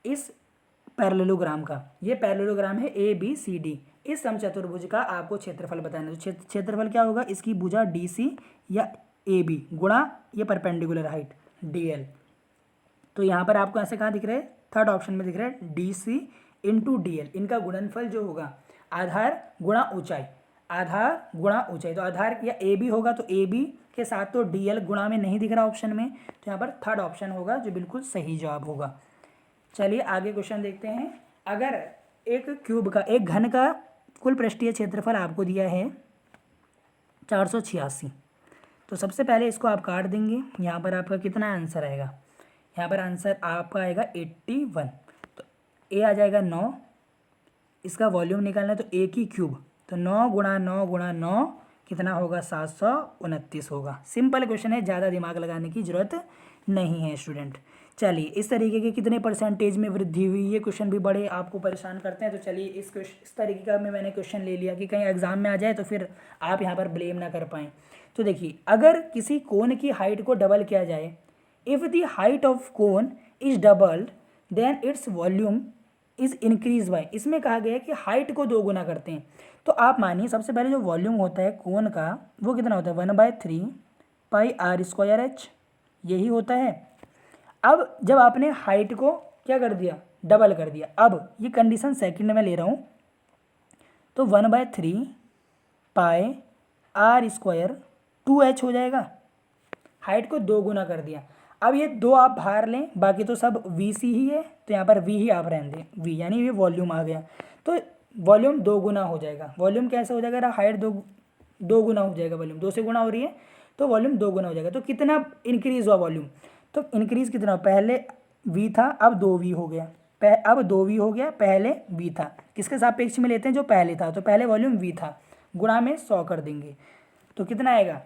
Speaker 1: इस पैरेललोग्राम का, ये पैरेललोग्राम है ए बी सी डी, इस समचतुर्भुज का आपको क्षेत्रफल बताना है, तो क्षेत्रफल क्या होगा, इसकी भुजा डी सी या ए बी गुणा ये परपेंडिकुलर हाइट डी एल, तो यहाँ पर आपको ऐसे कहाँ दिख रहा है, थर्ड ऑप्शन में दिख रहा है D C into D L, इनका गुणनफल जो होगा आधार गुणा ऊंचाई, आधार गुणा ऊंचाई, तो आधार या ए बी होगा, तो ए बी के साथ तो डी एल गुणा में नहीं दिख रहा ऑप्शन में, तो यहाँ पर थर्ड ऑप्शन होगा जो बिल्कुल सही जवाब होगा। चलिए आगे क्वेश्चन देखते हैं। अगर एक क्यूब का, एक घन का कुल पृष्ठीय क्षेत्रफल आपको दिया है 486, तो सबसे पहले इसको आप काट देंगे, यहाँ पर आपका कितना आंसर आएगा, यहाँ पर आंसर आपका आएगा 81, तो ए आ जाएगा 9, इसका वॉल्यूम निकालना है तो ए की क्यूब, तो 9 गुणा 9 गुणा 9 कितना होगा, 729 होगा। सिंपल क्वेश्चन है, ज़्यादा दिमाग लगाने की ज़रूरत नहीं है स्टूडेंट। चलिए इस तरीके के कितने परसेंटेज में वृद्धि हुई, ये क्वेश्चन भी बड़े आपको परेशान करते हैं, तो चलिए इस तरीके का मैंने क्वेश्चन ले लिया कि कहीं एग्जाम में आ जाए तो फिर आप यहाँ पर ब्लेम ना कर पाएँ। तो देखिए अगर किसी कोन की हाइट को डबल किया जाए, if the height of cone is doubled then its volume is increase by, इसमें कहा गया है कि हाइट को 2 गुना करते हैं, तो आप मानिए सबसे पहले जो वॉल्यूम होता है कोन का वो कितना होता है, 1/3 पाई आर स्क्वायर एच, यही होता है। अब जब आपने हाइट को क्या कर दिया, डबल कर दिया, अब ये कंडीशन सेकंड में ले रहा हूँ, तो 1/3 पाई आर स्क्वायर 2h हो जाएगा, हाइट को 2 गुना कर दिया। अब ये 2 आप बाहर लें, बाकी तो सब वी सी ही है, तो यहाँ पर वी ही आप रहने दें, वी यानी ये वॉल्यूम आ गया, तो वॉल्यूम 2 गुना हो जाएगा। वॉल्यूम कैसे हो जाएगा, हाइट 2 गुना हो जाएगा, वॉल्यूम 2 से गुना हो रही है तो वॉल्यूम 2 गुना हो जाएगा। तो कितना इंक्रीज हुआ वॉल्यूम, तो इंक्रीज कितना, पहले v था अब 2v हो गया, अब 2v हो गया, पहले v था, किसके सापेक्ष में लेते हैं, जो पहले था, तो पहले वॉल्यूम v था, गुणा में 100 कर देंगे तो कितना आएगा,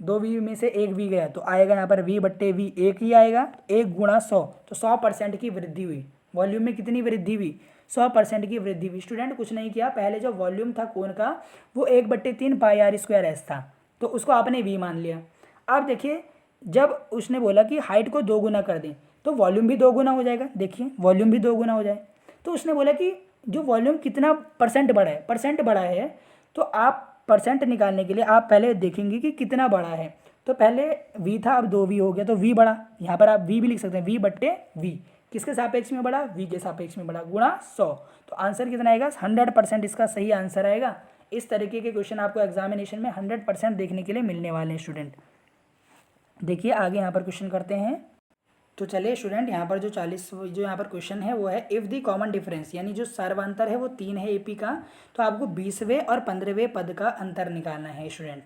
Speaker 1: 2v में से 1v गया तो आएगा यहाँ पर v बट्टे v 1 ही आएगा, 1 गुणा 100, तो 100% की वृद्धि हुई, वॉल्यूम में कितनी वृद्धि हुई, 100% की वृद्धि हुई। स्टूडेंट कुछ नहीं किया, पहले जो वॉल्यूम था कोन का वो 1/3 पाई आर स्क्वायर एस था, तो उसको आपने v मान लिया। अब देखिए जब उसने बोला कि हाइट को 2 गुना कर दें तो वॉल्यूम भी 2 गुना हो जाएगा, देखिए वॉल्यूम भी 2 गुना हो जाए, तो उसने बोला कि जो वॉल्यूम कितना परसेंट बढ़ा है, परसेंट बढ़ा है, तो आप परसेंट निकालने के लिए आप पहले देखेंगे कि कितना बड़ा है, तो पहले v था अब 2v हो गया तो v बढ़ा, यहाँ पर आप v भी लिख सकते हैं, v बट्टे v, किसके सापेक्ष में बढ़ा, v के सापेक्ष में बढ़ा, गुणा 100, तो आंसर कितना आएगा, 100% इसका सही आंसर आएगा। इस तरीके के क्वेश्चन आपको एग्जामिनेशन में 100% देखने के लिए मिलने वाले हैं स्टूडेंट। देखिए आगे यहाँ पर क्वेश्चन करते हैं, तो चलिए स्टूडेंट यहाँ पर जो यहाँ पर क्वेश्चन है वो है इफ़ दी कॉमन डिफरेंस, यानी जो सर्वांतर है वो 3 है एपी का, तो आपको 20वें और 15वें पद का अंतर निकालना है स्टूडेंट।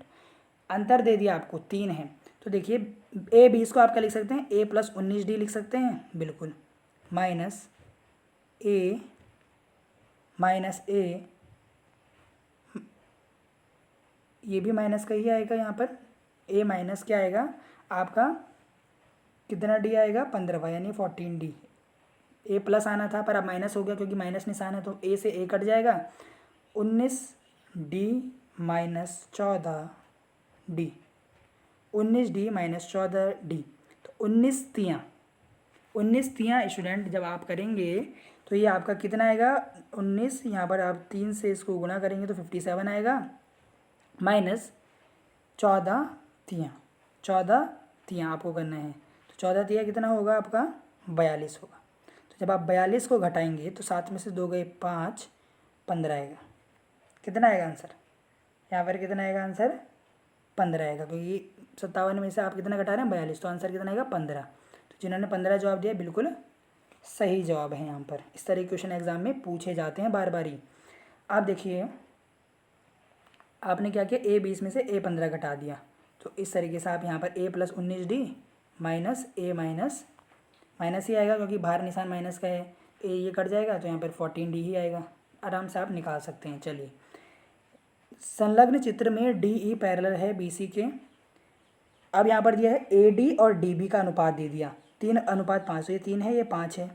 Speaker 1: अंतर दे दिया आपको 3 है, तो देखिए ए 20 को आप क्या लिख सकते हैं, a + 19d लिख सकते हैं, बिल्कुल, माइनस ए ये भी माइनस का ही आएगा, यहाँ पर a माइनस क्या आएगा आपका, कितना डी आएगा, 15वां यानी 14d, ए प्लस आना था पर अब माइनस हो गया क्योंकि माइनस निशान है, तो ए से ए कट जाएगा, 19d - 14d, 19d - 14d, तो 19 तियाँ स्टूडेंट जब आप करेंगे तो ये आपका कितना आएगा, 19, यहाँ पर आप 3 से इसको गुणा करेंगे तो 57 आएगा, माइनस 14 तियाँ आपको करना है, तो 14 तियाँ कितना होगा आपका, 42 होगा। तो जब आप 42 को घटाएंगे तो 7 में से 2 गए 5, 15 आएगा, कितना आएगा आंसर, यहाँ पर कितना आएगा आंसर, 15 आएगा, क्योंकि 57 में से आप कितना घटा रहे हैं, 42, तो आंसर कितना आएगा, 15। तो जिन्होंने 15 जवाब दिया बिल्कुल सही जवाब है यहाँ पर। इस तरह के क्वेश्चन एग्जाम में पूछे जाते हैं बार बार ही। आप देखिए आपने क्या किया, a 20 में से a 15 घटा दिया, तो इस तरीके से आप यहाँ पर a + 19d minus a minus ही आएगा क्योंकि बाहर निशान माइनस का है, a ये कट जाएगा तो यहाँ पर 14d ही आएगा, आराम से आप निकाल सकते हैं। चलिए संलग्न चित्र में डी ई पैरेलल है बी सी के, अब यहाँ पर दिया है ए डी और डी बी का अनुपात दे दिया 3:5, ये 3 है ये 5 है,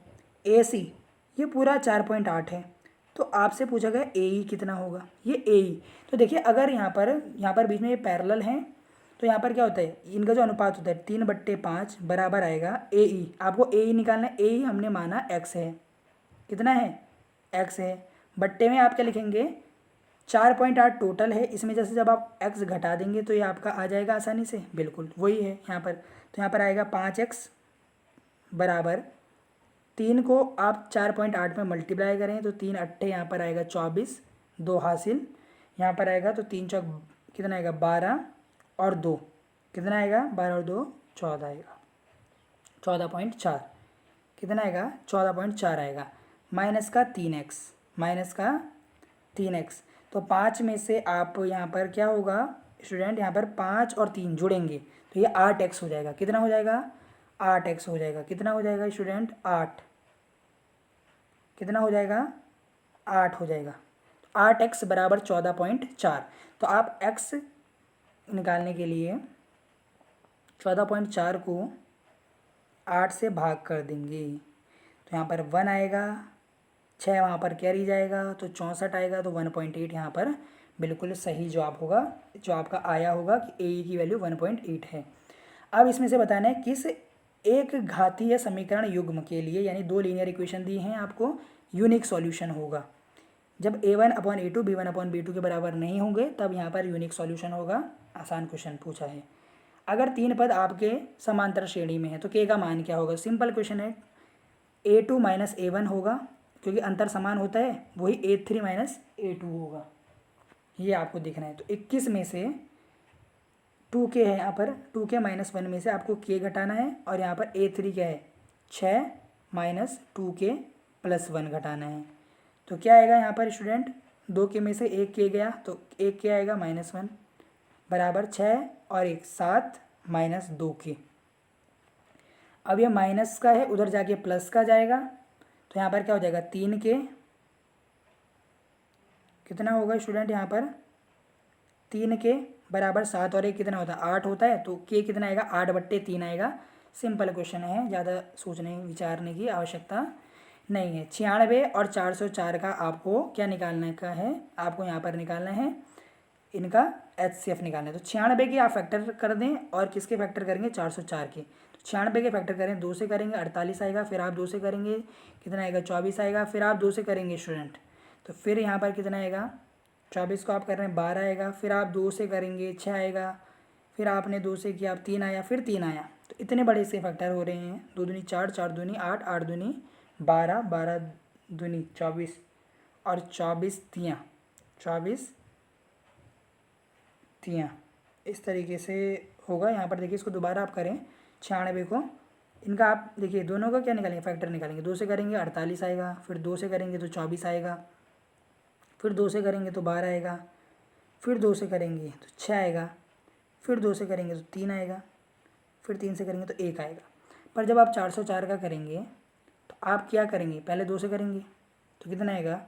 Speaker 1: ए सी ये पूरा 4.8 है, तो आपसे पूछा गया ए ई कितना होगा, ये ए ई, तो देखिए अगर यहाँ पर बीच में ये पैरेलल हैं तो यहाँ पर क्या होता है, इनका जो अनुपात होता है 3/5 बराबर आएगा ए ई, आपको ए ई निकालना है, ए ई हमने माना x है, कितना है x है, बट्टे में आप क्या लिखेंगे 4.8 टोटल है, इसमें जैसे जब आप x घटा देंगे तो ये आपका आ जाएगा आसानी से, बिल्कुल वही है यहाँ पर, तो यहाँ पर आएगा 5x बराबर 3 को आप 4.8 में मल्टीप्लाई करें तो 3 अट्ठे यहाँ पर आएगा 24, 2 हासिल, यहाँ पर आएगा तो 3 चौक कितना आएगा 12 और 2 कितना आएगा 12 और 2 14 आएगा, 14.4 कितना आएगा 14.4 आएगा, माइनस का 3x, तो 5 में से आप यहाँ पर क्या होगा स्टूडेंट, यहाँ पर 5 और 3 जुड़ेंगे तो ये 8x हो जाएगा, कितना हो जाएगा 8x हो जाएगा, कितना हो जाएगा स्टूडेंट 8, कितना हो जाएगा 8 हो जाएगा, 8x बराबर 14.4, तो आप x निकालने के लिए 14.4 को 8 से भाग कर देंगे तो यहाँ पर 1 आएगा, 6 वहाँ पर कैरी जाएगा तो 64 आएगा, तो 1.8 यहाँ पर बिल्कुल सही जवाब होगा, जो आपका आया होगा कि ए की वैल्यू 1.8 है। अब इसमें से बताना है किस एक घातीय समीकरण युग्म के लिए, यानी 2 लीनियर इक्वेशन दी हैं आपको, यूनिक सॉल्यूशन होगा। जब a1/a2 b1/b2 के बराबर नहीं होंगे तब यहाँ पर यूनिक सॉल्यूशन होगा। आसान क्वेश्चन पूछा है। अगर 3 पद आपके समांतर श्रेणी में है तो k का मान क्या होगा, सिंपल क्वेश्चन है, a2 - a1 होगा क्योंकि अंतर समान होता है, वही a3 - a2 होगा, ये आपको दिखना है। तो 21 में से 2k है, यहाँ पर 2k - 1 में से आपको k घटाना है और यहाँ पर a3 क्या है 6 - 2k + 1 घटाना है, तो क्या आएगा यहाँ पर स्टूडेंट, 2k में से 1k गया तो 1k आएगा -1 बराबर 6 और 1 7 - 2k। अब ये माइनस का है, उधर जाके प्लस का जाएगा, तो यहाँ पर क्या हो जाएगा 3 के कितना होगा स्टूडेंट, यहाँ पर 3 के बराबर 7 और 1 कितना होता है 8 होता है, तो के कितना आएगा 8/3 आएगा। सिंपल क्वेश्चन है, ज़्यादा सोचने विचारने की आवश्यकता नहीं है। 96 और 404 का आपको क्या निकालने का है, आपको यहाँ पर निकालना है, इनका HCF निकालना है। तो 96 के आप फैक्टर कर दें और किसके फैक्टर करेंगे 404 के, तो 96 के फैक्टर करें 2 से करेंगे 48 आएगा, फिर आप 2 से करेंगे कितना आएगा 24 आएगा, फिर आप 2 से करेंगे स्टूडेंट, तो फिर यहाँ पर कितना आएगा 24 को आप कर रहे हैं 12 आएगा, फिर आप 2 से करेंगे 6 आएगा, फिर आपने 2 से किया आप 3 आया, फिर 3 आया। तो इतने बड़े इसके फैक्टर हो रहे हैं, 2 दूनी 4, 4 दूनी 8, 8 दूनी 12, 12 दूनी 24 और 24 तियाँ 24 तियाँ, इस तरीके से होगा। यहाँ पर देखिए इसको दोबारा आप करें 96 को, इनका आप देखिए दोनों का क्या निकालेंगे फैक्टर निकालेंगे, 2 से करेंगे 48 आएगा, फिर 2 से करेंगे तो 24 आएगा, फिर 2 से करेंगे तो 12 आएगा, फिर 2 से करेंगे तो 6 आएगा, फिर 2 से करेंगे तो 3 आएगा, फिर 3 से करेंगे तो 1 आएगा। पर जब आप 404 का करेंगे तो आप क्या करेंगे, पहले 2 से करेंगे तो कितना आएगा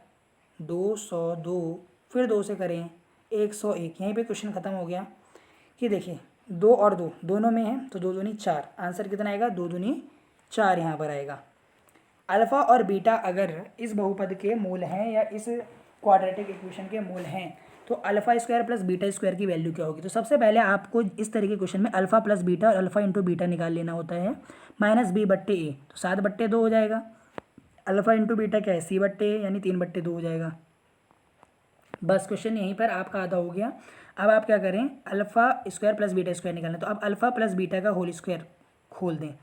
Speaker 1: 202, फिर 2 से करें 101, यहीं पे क्वेश्चन ख़त्म हो गया। कि देखिए 2 और 2 दोनों में है, तो 2 दूनी 4, आंसर कितना आएगा 2 दूनी 4 यहाँ पर आएगा। अल्फ़ा और बीटा अगर इस बहुपद के मूल हैं या इस क्वाड्रेटिक इक्वेशन के मूल हैं, तो alpha square plus beta square की वैल्यू क्या होगी। तो सबसे पहले आपको इस तरह के क्वेश्चन में अल्फ़ा प्लस बीटा और अल्फ़ा इंटू बीटा निकाल लेना होता है, -b/a, तो 7/2 हो जाएगा। अल्फ़ा इंटू बीटा क्या है c/a, यानी 3/2 हो जाएगा। बस क्वेश्चन यहीं पर आपका आधा हो गया। अब आप क्या करें, alpha square plus beta square निकालना, तो अब अल्फ़ा प्लस बीटा का होल स्क्वायर खोल दें,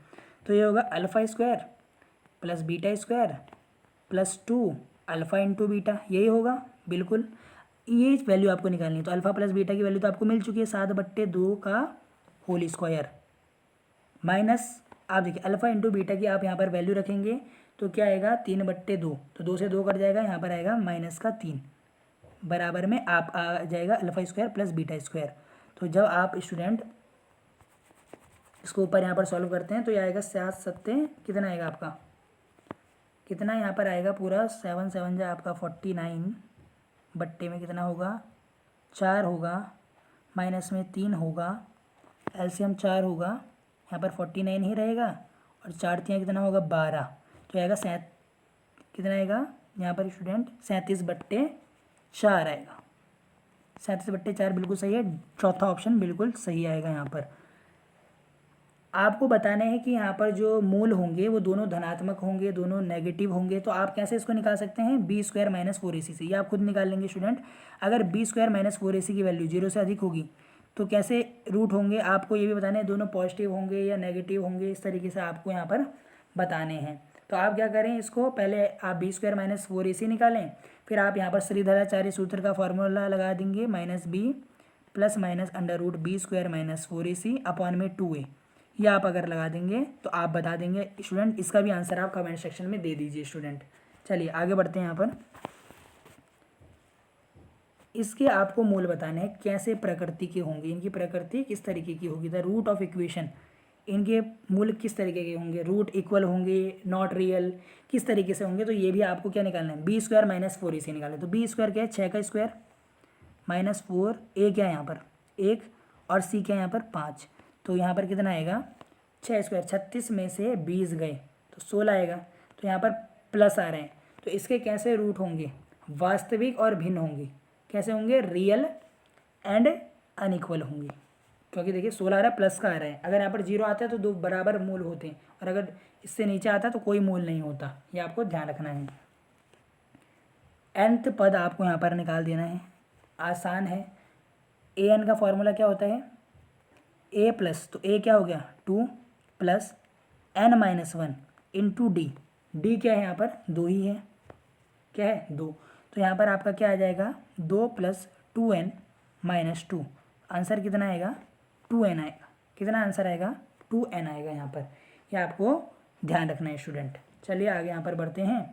Speaker 1: तो ये होगा alpha square plus beta square plus 2 alpha into beta, यही होगा बिल्कुल। ये वैल्यू आपको निकालनी है, तो अल्फ़ा प्लस बीटा की वैल्यू तो आपको मिल चुकी है 7/2 का होल स्क्वायर, माइनस आप देखिए अल्फ़ा इंटू बीटा की आप यहाँ पर वैल्यू रखेंगे तो क्या आएगा 3/2, तो 2 से 2 कट जाएगा, यहाँ पर आएगा -3 बराबर में आप आ जाएगा alpha square plus beta square. तो जब आप स्टूडेंट इसको ऊपर यहाँ पर सॉल्व करते हैं तो ये आएगा 7 7 कितना आएगा आपका, कितना यहाँ पर आएगा पूरा 7 7 जा आपका 49 बट्टे में कितना होगा 4 होगा, माइनस में 3 होगा, एलसीएम 4 होगा, यहाँ पर 49 ही रहेगा और 4 तियाँ कितना होगा 12, तो आएगा कितना आएगा यहाँ पर स्टूडेंट 37/4 आएगा। 37/4 बिल्कुल सही है, चौथा ऑप्शन बिल्कुल सही आएगा। यहाँ पर आपको बताना है कि यहाँ पर जो मूल होंगे वो दोनों धनात्मक होंगे, दोनों नेगेटिव होंगे, तो आप कैसे इसको निकाल सकते हैं b² - 4ac से, ये आप खुद निकाल लेंगे स्टूडेंट। अगर b² - 4ac की वैल्यू 0 से अधिक होगी तो कैसे रूट होंगे आपको ये भी बताना है, दोनों पॉजिटिव होंगे या नेगेटिव होंगे, इस तरीके से आपको यहाँ पर बताने हैं। तो आप क्या करें, इसको पहले आप b² - 4ac निकालें, फिर आप यहाँ पर श्रीधराचार्य सूत्र का फॉर्मूला लगा देंगे, -b plus minus √b² - 4ac upon में 2a, ये आप अगर लगा देंगे तो आप बता देंगे स्टूडेंट। इसका भी आंसर आप कमेंट सेक्शन में दे दीजिए स्टूडेंट। चलिए आगे बढ़ते हैं। यहाँ पर इसके आपको मूल बताने हैं कैसे प्रकृति के होंगे, इनकी प्रकृति किस तरीके की होगी, द रूट ऑफ इक्वेशन, इनके मूल किस तरीके के होंगे, रूट इक्वल होंगे, नॉट रियल, किस तरीके से होंगे, तो ये भी आपको क्या निकालना है b² - 4ac निकालें। तो b² क्या है 6 का स्क्वायर -4, a क्या है यहाँ पर 1 और c क्या है यहाँ पर 5, तो यहाँ पर कितना आएगा 6 स्क्वायर, 36 में से 20 गए तो 16 आएगा, तो यहाँ पर प्लस आ रहे हैं, तो इसके कैसे रूट होंगे, वास्तविक और भिन्न होंगे, कैसे होंगे रियल एंड अनइक्वल होंगे, क्योंकि देखिए 16 आ रहा है प्लस का आ रहा है, अगर यहाँ पर 0 आता है तो दो बराबर मूल होते हैं, और अगर इससे नीचे आता है तो कोई मूल नहीं होता, ये आपको ध्यान रखना है। nth पद आपको यहाँ पर निकाल देना है, आसान है। an का फॉर्मूला क्या होता है a प्लस, तो a क्या हो गया 2 प्लस n-1 इंटू डी क्या है यहाँ पर 2 ही है, क्या है 2, तो यहाँ पर आपका क्या आ जाएगा 2 + 2n - 2, आंसर कितना आएगा 2n आएगा, कितना आंसर आएगा 2n आएगा यहाँ पर, ये आपको ध्यान रखना है स्टूडेंट। चलिए आगे यहाँ पर बढ़ते हैं।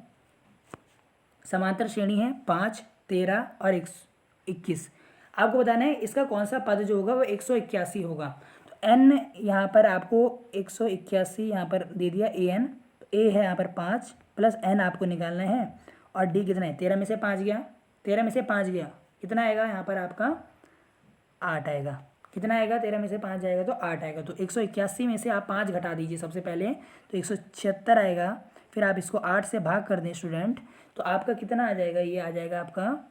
Speaker 1: समांतर श्रेणी है 5, 13 और 21, आपको बताना है इसका कौन सा पद जो होगा वो 181 होगा। तो n यहाँ पर आपको 181 यहाँ पर दे दिया an, तो a है यहाँ पर 5 प्लस n आपको निकालना है, और d कितना है 13 में से 5 गया, 13 में से 5 गया, कितना आएगा यहाँ पर आपका 8 आएगा। कितना आएगा, 13 में से 5 जाएगा तो 8 आएगा। तो 181 में से आप 5 घटा दीजिए सबसे पहले, तो 176 आएगा। फिर आप इसको 8 से भाग कर दें स्टूडेंट, तो आपका कितना आ जाएगा, ये आ जाएगा आपका,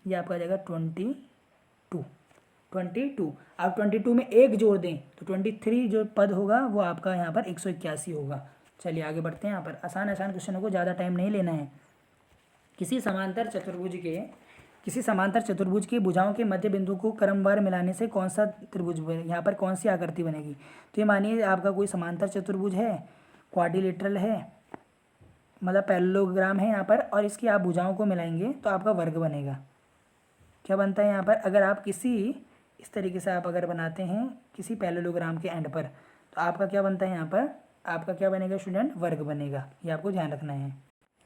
Speaker 1: ये आपका आ जाएगा 22। आप 22 में एक जोड़ दें तो 23 जो पद होगा वो आपका यहाँ पर 181 होगा। चलिए आगे बढ़ते हैं। यहाँ पर आसान आसान क्वेश्चनों को ज़्यादा टाइम नहीं लेना है। किसी समांतर चतुर्भुज की भुजाओं के मध्य बिंदु को क्रमवार मिलाने से कौन सा त्रिभुज यहाँ पर कौन सी आकृति बनेगी। तो ये मानिए आपका कोई समांतर चतुर्भुज है, क्वाड्रिलेटरल है, मतलब पैरेललोग्राम है यहाँ पर, और इसकी आप भुजाओं को मिलाएंगे तो आपका वर्ग बनेगा। क्या बनता है यहाँ पर, अगर आप किसी इस तरीके से आप अगर बनाते हैं किसी पैरेललोग्राम के एंड पर, तो आपका क्या बनता है यहाँ पर, आपका क्या बनेगा स्टूडेंट, वर्ग बनेगा। ये आपको ध्यान रखना है।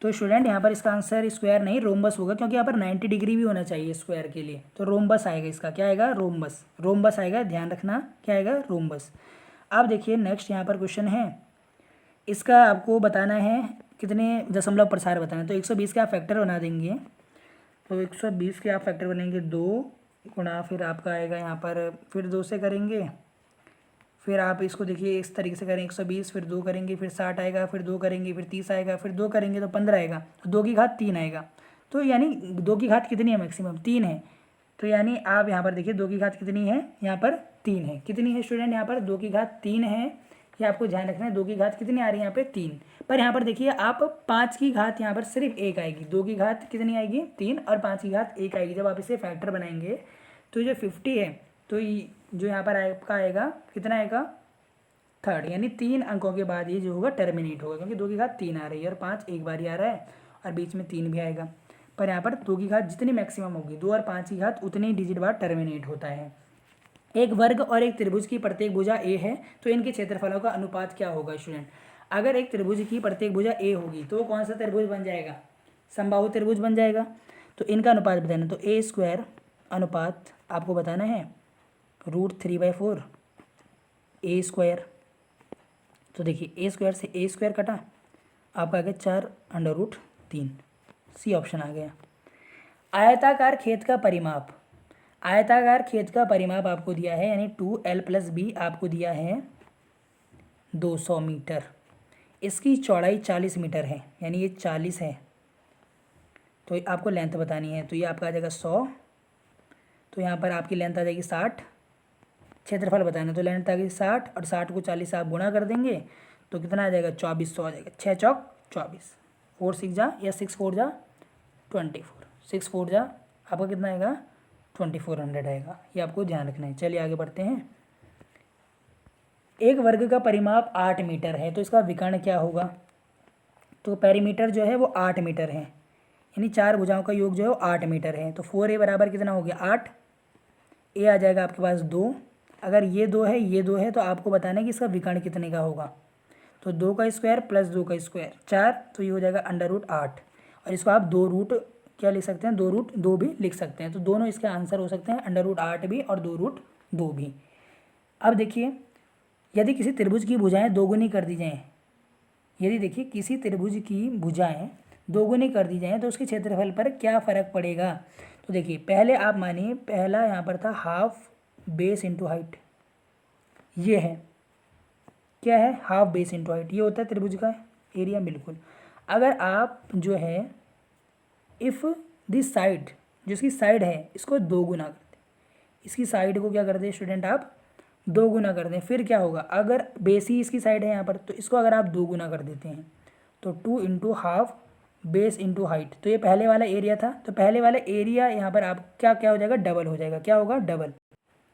Speaker 1: तो स्टूडेंट यहाँ पर इसका आंसर स्क्वायर नहीं रोम्बस होगा, क्योंकि यहाँ पर 90 डिग्री भी होना चाहिए स्क्वायर के लिए, तो रोम्बस आएगा। इसका क्या आएगा, रोम्बस आएगा, ध्यान रखना क्या आएगा, रोम्बस। अब देखिए नेक्स्ट यहाँ पर क्वेश्चन है, इसका आपको बताना है कितने दशमलव प्रसार बताना है। तो 120 का आप फैक्टर बना देंगे, तो 120 के आप फैक्टर बनेंगे 2 गुणा, फिर आपका आएगा यहाँ पर, फिर 2 से करेंगे, फिर आप इसको देखिए इस तरीके से करें 120, फिर 2 करेंगे, फिर 60 आएगा, फिर 2 करेंगे, फिर 30 आएगा, फिर 2 करेंगे तो 15 आएगा, तो 2 की घात 3 आएगा। तो यानी 2 की घात कितनी है, मैक्सिमम 3 है। तो यानी आप यहाँ पर देखिए 2 की घात कितनी है, यहाँ पर 3 है। कितनी है स्टूडेंट, यहाँ पर 2 की घात 3 है। ये आपको ध्यान रखना है, 2 की घात कितनी आ रही है यहाँ पे 3। पर यहाँ पर देखिए आप 5 की घात यहाँ पर सिर्फ 1 आएगी, 2 की घात कितनी आएगी 3, और 5 की घात 1 आएगी। जब आप इसे फैक्टर बनाएंगे तो जो 50 है, तो जो यहाँ पर आपका आएगा कितना आएगा, 3rd, यानी 3 अंकों के बाद ये जो होगा टर्मिनेट होगा, क्योंकि 2 की घात 3 आ रही है और 5 एक बार ही आ रहा है, और बीच में 3 भी आएगा। पर यहाँ पर 2 की घात जितनी मैक्सिमम होगी, 2 और 5 की घात उतनी डिजिट बाद टर्मिनेट होता है। एक वर्ग और एक त्रिभुज की प्रत्येक भुजा ए है, तो इनके क्षेत्रफलों का अनुपात क्या होगा स्टूडेंट। अगर एक त्रिभुज की प्रत्येक भुजा ए होगी तो कौन सा त्रिभुज बन जाएगा, समबाहु त्रिभुज बन जाएगा। तो इनका अनुपात बताना, तो a² अनुपात आपको बताना है √3/4 a²। तो देखिए a² से a² कटा, आपका आ गया 4√3, सी ऑप्शन आ गया। आयताकार खेत का परिमाप आपको दिया है, यानी 2l+b आपको दिया है 200 मीटर। इसकी चौड़ाई 40 मीटर है, यानी ये 40 है, तो आपको लेंथ बतानी है। तो ये आपका आ जाएगा 100, तो यहाँ पर आपकी लेंथ आ जाएगी 60। क्षेत्रफल बताना, तो लेंथ आ गई 60, और 60 को 40 से आप गुणा कर देंगे तो कितना आ जाएगा, 2400 आ जाएगा। 6 चौक 24, 4 6 जा या 6 4 जा 24, 6 4 जा आपका कितना आएगा 2400 आएगा। ये आपको ध्यान रखना है। चलिए आगे बढ़ते हैं। एक वर्ग का परिमाप 8 मीटर है, तो इसका विकर्ण क्या होगा। तो पेरीमीटर जो है वो 8 मीटर है, यानी 4 भुजाओं का योग जो है वो 8 मीटर है। तो 4a बराबर कितना हो गया 8, a आ जाएगा आपके पास 2। अगर ये 2 है, ये 2 है, तो आपको बताना है कि इसका विकर्ण कितने का होगा। तो 2 का स्क्वायर प्लस 2 का स्क्वायर 4, तो ये हो जाएगा √8, और इसको आप 2 रूट क्या लिख सकते हैं, 2√2 भी लिख सकते हैं। तो दोनों इसके आंसर हो सकते हैं, √8 भी और 2√2 भी। अब देखिए, यदि किसी त्रिभुज की भुजाएं दोगुनी कर दी जाएं, यदि देखिए किसी त्रिभुज की भुजाएं दोगुनी कर दी जाएं तो उसके क्षेत्रफल पर क्या फ़र्क पड़ेगा। तो देखिए पहले आप मानिए, पहला यहाँ पर था हाफ बेस इंटू हाइट, ये है क्या है, हाफ बेस इंटू हाइट, ये होता है त्रिभुज का एरिया। बिल्कुल, अगर आप जो है इफ़ दिस साइड, जो इसकी साइड है, इसको 2 गुना कर दें, इसकी साइड को क्या कर दें स्टूडेंट, आप 2 गुना कर दें, फिर क्या होगा, अगर बेस ही इसकी साइड है यहाँ पर, तो इसको अगर आप 2 गुना कर देते हैं तो 2 into half base into height, तो ये पहले वाला एरिया था, तो पहले वाला एरिया यहाँ पर आप क्या क्या हो जाएगा, डबल हो जाएगा। क्या होगा, डबल।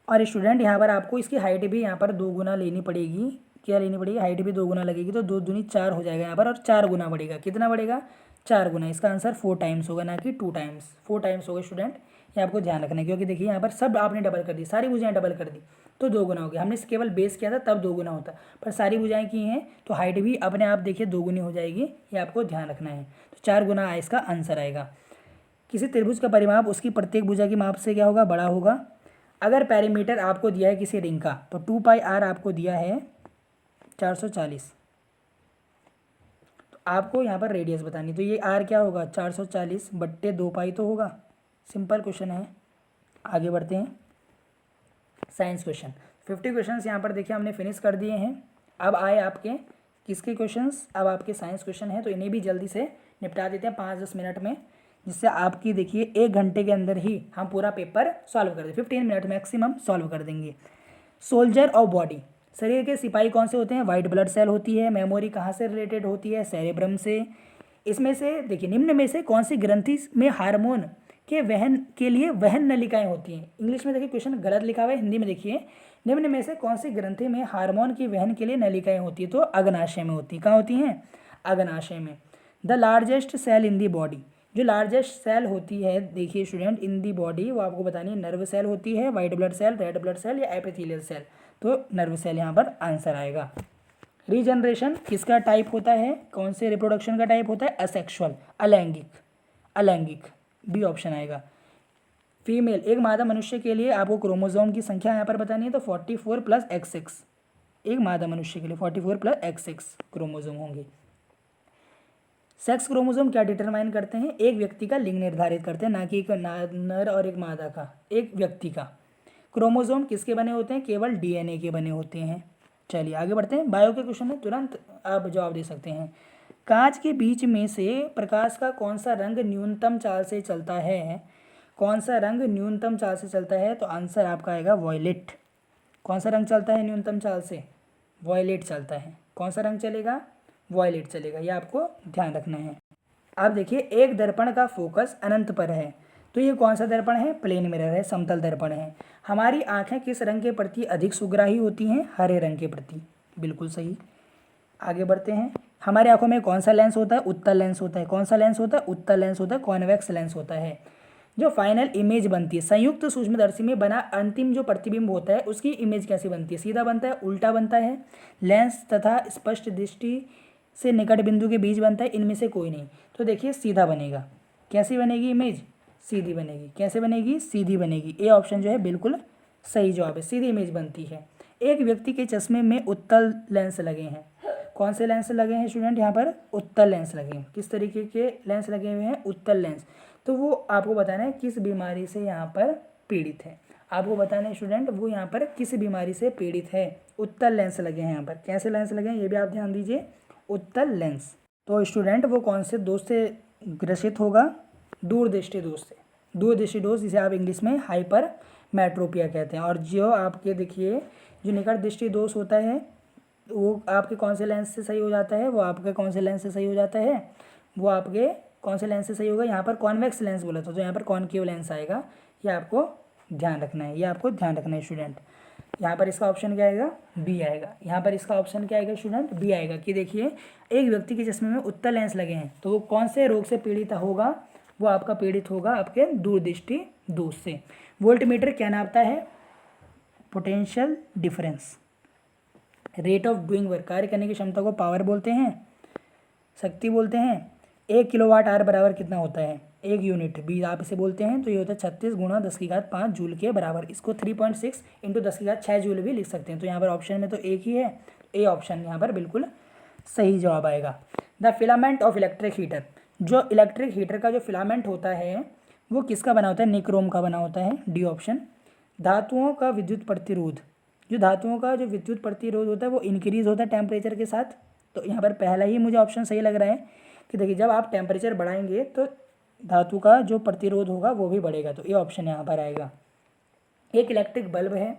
Speaker 1: और स्टूडेंट यहाँ पर आपको इसकी हाइट भी यहाँ पर 2 गुना लेनी पड़ेगी। क्या लेनी पड़ेगी, हाइट भी 2 गुना लगेगी, तो 2 दूनी 4 हो जाएगा यहाँ पर, और 4 गुना बढ़ेगा। कितना बढ़ेगा, 4 गुना। इसका आंसर 4 टाइम्स होगा, ना कि 2 टाइम्स, 4 टाइम्स होगा स्टूडेंट। ये आपको ध्यान रखना है, क्योंकि देखिए यहाँ पर सब आपने डबल कर दी, सारी भुजाएं डबल कर दी तो 2 गुना हो गया। हमने केवल बेस किया था तब 2 गुना होता, पर सारी भुजाएं की हैं तो हाइट भी अपने आप देखिए 2 गुनी हो जाएगी। ये आपको ध्यान रखना है। तो 4 गुना इसका आंसर आएगा। किसी त्रिभुज का परिमाप उसकी प्रत्येक भुजा की माप से क्या होगा, बड़ा होगा। अगर पेरीमीटर आपको दिया है किसी रिंग का तो 2πr आपको दिया है 440, तो आपको यहाँ पर रेडियस बतानी, तो ये r क्या होगा 440/2π तो होगा। सिंपल क्वेश्चन है। आगे बढ़ते हैं साइंस क्वेश्चन। 50 क्वेश्चंस यहाँ पर देखिए हमने फिनिश कर दिए हैं। अब आए आपके किसके क्वेश्चंस, अब आपके साइंस क्वेश्चन हैं, तो इन्हें भी जल्दी से निपटा देते हैं 5-10 मिनट में, जिससे आपकी देखिए 1 घंटे के अंदर ही हम पूरा पेपर सॉल्व कर दें। 15 मिनट मैक्सिमम सॉल्व कर देंगे। सोल्जर ऑफ बॉडी, शरीर के सिपाही कौन से होते हैं? वाइट ब्लड सेल होती है। मेमोरी कहाँ से रिलेटेड होती है? सेरेब्रम से। इसमें से देखिए निम्न में से कौन सी ग्रंथि में हार्मोन के वहन के लिए वहन नलिकाएं होती हैं? इंग्लिश में देखिए क्वेश्चन गलत लिखा हुआ है, हिंदी में देखिए निम्न में से कौन सी ग्रंथि में हार्मोन की वहन के लिए नलिकाएं होती है? तो अग्नाशय में होती है। कहाँ होती हैं? अग्नाशय में। The largest cell in the body, जो लार्जेस्ट सेल होती है देखिए स्टूडेंट इन दी बॉडी, वो आपको बतानी है नर्व सेल होती है, white blood cell, red blood cell या एपिथेलियल सेल। तो नर्व सेल यहाँ पर आंसर आएगा। रीजनरेशन किसका टाइप होता है? कौन से रिप्रोडक्शन का टाइप होता है? असेक्सुअल, अलैंगिक, अलैंगिक, बी ऑप्शन आएगा। फीमेल, एक मादा मनुष्य के लिए आपको क्रोमोसोम की संख्या यहाँ पर बतानी है, तो 44 + X6, एक मादा मनुष्य के लिए 44 + X6 क्रोमोसोम होंगे। सेक्स क्रोमोसोम क्या डिटरमाइन करते हैं? एक व्यक्ति का लिंग निर्धारित करते हैं, ना कि एक नर और एक मादा का, एक व्यक्ति का। क्रोमोसोम किसके बने होते हैं? केवल डीएनए के बने होते हैं। चलिए आगे बढ़ते हैं। बायो के क्वेश्चन है, तुरंत आप जवाब दे सकते हैं। कांच के बीच में से प्रकाश का कौन सा रंग न्यूनतम चाल से चलता है? कौन सा रंग न्यूनतम चाल से चलता है? तो आंसर आपका आएगा वॉयलेट। कौन सा रंग चलता है न्यूनतम चाल से? वॉयलेट चलता है। कौन सा रंग चलेगा? वॉयलेट चलेगा, ये आपको ध्यान रखना है। अब देखिए एक दर्पण का फोकस अनंत पर है, तो ये कौन सा दर्पण है? प्लेन मिरर है, समतल दर्पण है। हमारी आंखें किस रंग के प्रति अधिक सुग्राही होती हैं? हरे रंग के प्रति, बिल्कुल सही। आगे बढ़ते हैं। हमारी आंखों में कौन सा लेंस होता है? उत्तल लेंस होता है। कौन सा लेंस होता है? उत्तल लेंस होता है, कॉन्वेक्स लेंस होता है। जो फाइनल इमेज बनती है, संयुक्त सूक्ष्मदर्शी में बना अंतिम जो प्रतिबिंब होता है, उसकी इमेज कैसी बनती है? सीधा बनता है, उल्टा बनता है, लेंस तथा स्पष्ट दृष्टि से निकट बिंदु के बीच बनता है, इनमें से कोई नहीं। तो देखिए सीधा बनेगा। कैसी बनेगी इमेज? सीधी बनेगी। कैसे बनेगी? सीधी बनेगी। ए ऑप्शन जो है बिल्कुल सही जवाब है, सीधी इमेज बनती है। एक व्यक्ति के चश्मे में उत्तल लेंस लगे हैं। कौन से लेंस लगे हैं स्टूडेंट? यहाँ पर उत्तल लेंस लगे हैं। किस तरीके के लेंस लगे हुए हैं? उत्तल लेंस। तो वो आपको बताना है किस बीमारी से यहाँ पर पीड़ित है। आपको बताना है स्टूडेंट वो यहाँ पर किस बीमारी से पीड़ित है। उत्तल लेंस लगे हैं यहाँ पर। कैसे लेंस लगे हैं ये भी आप ध्यान दीजिए, उत्तल लेंस। तो स्टूडेंट वो कौन से दोष से ग्रसित होगा? दूरदृष्टि दोष से। दूरदृष्टि दोष जिसे आप इंग्लिश में हाइपर मेट्रोपिया कहते हैं। और जो आपके देखिए जो निकट दृष्टि दोष होता है वो आपके कौन से लेंस से सही हो जाता है? वो आपके कौन से लेंस से सही हो जाता है? वो आपके कौन से लेंस से सही होगा? यहाँ पर कॉन्वेक्स लेंस बोला था, तो यहाँ पर कॉनकेव लेंस आएगा। ये आपको ध्यान रखना है, ये आपको ध्यान रखना है स्टूडेंट। यहाँ पर इसका ऑप्शन क्या आएगा? बी आएगा। यहाँ पर इसका ऑप्शन क्या आएगा स्टूडेंट? बी आएगा। कि देखिए एक व्यक्ति के चश्मे में उत्तल लेंस लगे हैं, तो वो कौन से रोग से पीड़ित होगा? वो आपका पीड़ित होगा आपके दूरदृष्टि दोष से। वोल्टमीटर क्या नापता है? Potential difference, rate of doing work, कार्य करने की क्षमता को पावर बोलते हैं, शक्ति बोलते हैं। 1 किलोवाट आवर बराबर कितना होता है? 1 यूनिट भी आप इसे बोलते हैं, तो ये होता है 36 × 10⁵ जूल के बराबर। इसको 3.6 × 10⁶ जूल भी लिख सकते हैं। तो यहाँ पर ऑप्शन में तो एक ही है, ए ऑप्शन यहाँ पर बिल्कुल सही जवाब आएगा। The filament of electric heater, जो इलेक्ट्रिक हीटर का जो फिलामेंट होता है वो किसका बना होता है? निक्रोम का बना होता है, डी ऑप्शन। धातुओं का विद्युत प्रतिरोध, जो धातुओं का जो विद्युत प्रतिरोध होता है वो इंक्रीज होता है टेम्परेचर के साथ। तो यहाँ पर पहला ही मुझे ऑप्शन सही लग रहा है कि देखिए जब आप टेम्परेचर बढ़ाएंगे तो धातु का जो प्रतिरोध होगा वो भी बढ़ेगा। तो ये ऑप्शन यहाँ पर आएगा। एक इलेक्ट्रिक बल्ब है,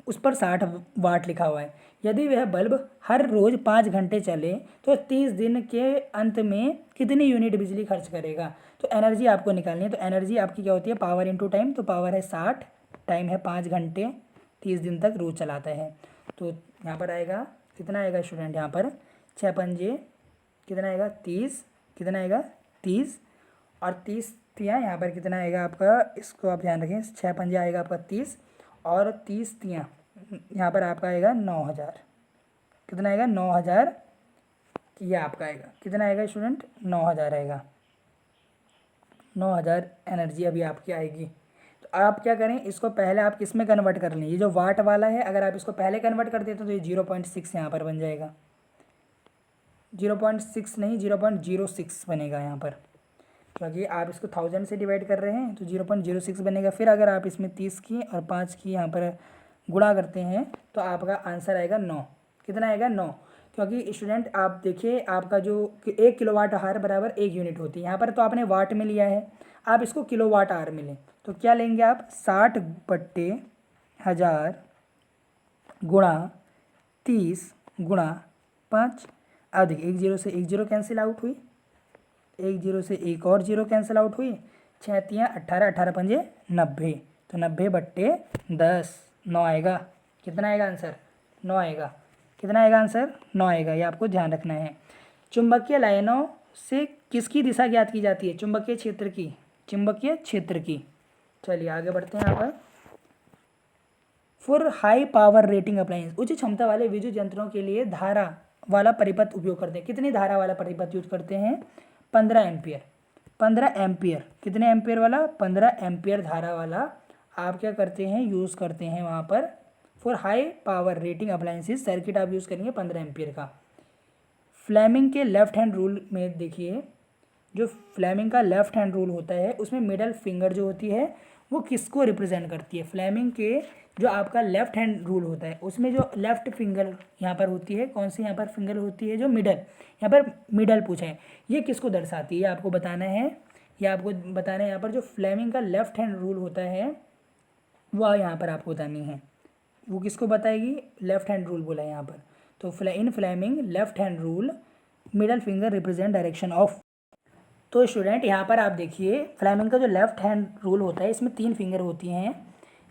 Speaker 1: उस पर 60 वाट लिखा हुआ है। यदि वह बल्ब हर रोज़ 5 घंटे चले तो 30 दिन के अंत में कितनी यूनिट बिजली खर्च करेगा? तो एनर्जी आपको निकालनी है। तो एनर्जी आपकी क्या होती है? Power into time. तो पावर है 60, टाइम है 5 घंटे, 30 दिन तक रोज चलाता है। तो यहाँ पर आएगा कितना आएगा स्टूडेंट? यहाँ पर 6 पंजे कितना आएगा? 30। कितना आएगा? 30 और 30 तियाँ यहाँ पर कितना आएगा आपका? इसको आप ध्यान रखें, 6 पंजे आएगा आपका 30 और 30 तियाँ यहाँ पर आपका आएगा 9000। कितना आएगा? 9000। ये आपका आएगा कितना आएगा स्टूडेंट? 9000 आएगा। 9000 एनर्जी अभी आपकी आएगी। तो तो आप क्या करें, इसको पहले आप किस में कन्वर्ट कर लें, ये जो वाट वाला है अगर आप इसको पहले कन्वर्ट कर देते तो ये 0.6 यहाँ पर बन जाएगा, 0.6 नहीं 0.06 बनेगा यहाँ पर, क्योंकि आप इसको 1000 से डिवाइड कर रहे हैं तो 0.06 बनेगा। फिर अगर आप इसमें 30 की और 5 की यहाँ पर गुणा करते हैं तो आपका आंसर आएगा 9। कितना आएगा 9, क्योंकि स्टूडेंट आप देखिए आपका जो 1 किलोवाट आवर बराबर 1 यूनिट होती है, यहाँ पर तो आपने वाट में लिया है, आप इसको किलोवाट आवर में लें तो क्या लेंगे आप 60/1000 गुणा 30 गुणा 5। अब देखिए 1 0 से 1 0 कैंसिल आउट हुई, 1 0 से एक और 0 कैंसिल आउट हुई, 6 तियाँ 18, 18 पंजे 90, तो 90/10 9 आएगा। कितना आएगा आंसर, 9 आएगा। कितना आएगा आंसर, 9 आएगा, ये आपको ध्यान रखना है। चुंबकीय लाइनों से किसकी दिशा ज्ञात की जाती है, चुंबकीय क्षेत्र की, चुंबकीय क्षेत्र की। चलिए आगे बढ़ते हैं यहाँ पर। For high power rating appliance, उच्च क्षमता वाले विद्युत यंत्रों के लिए धारा वाला परिपथ उपयोग करते हैं। कितनी धारा वाला परिपथ यूज करते हैं, 15 एम्पियर, 15 एम्पियर। कितने एम्पियर वाला, 15 एम्पियर धारा वाला आप क्या करते हैं, यूज़ करते हैं वहाँ पर। For high power rating appliances circuit आप यूज़ करेंगे 15 एम्पियर का। फ्लेमिंग के लेफ्ट हैंड रूल में देखिए, जो फ्लेमिंग का लेफ्ट हैंड रूल होता है उसमें मिडल फिंगर जो होती है वो किसको रिप्रेजेंट करती है। फ्लेमिंग के जो आपका लेफ्ट हैंड रूल होता है उसमें जो लेफ्ट फिंगर यहाँ पर होती है, कौन सी यहाँ पर फिंगर होती है, जो मिडल, यहाँ पर मिडल पूछा है, ये किसको दर्शाती है आपको बताना है। ये आपको बताना है यहाँ पर जो फ्लेमिंग का लेफ्ट हैंड रूल होता है वह यहाँ पर आपको बतानी है, वो किसको बताएगी, लेफ्ट हैंड रूल बोला है यहाँ पर। तो in Fleming left hand rule middle finger represent direction of. तो स्टूडेंट यहाँ पर आप देखिए फ्लेमिंग का जो लेफ्ट हैंड रूल होता है इसमें 3 फिंगर होती हैं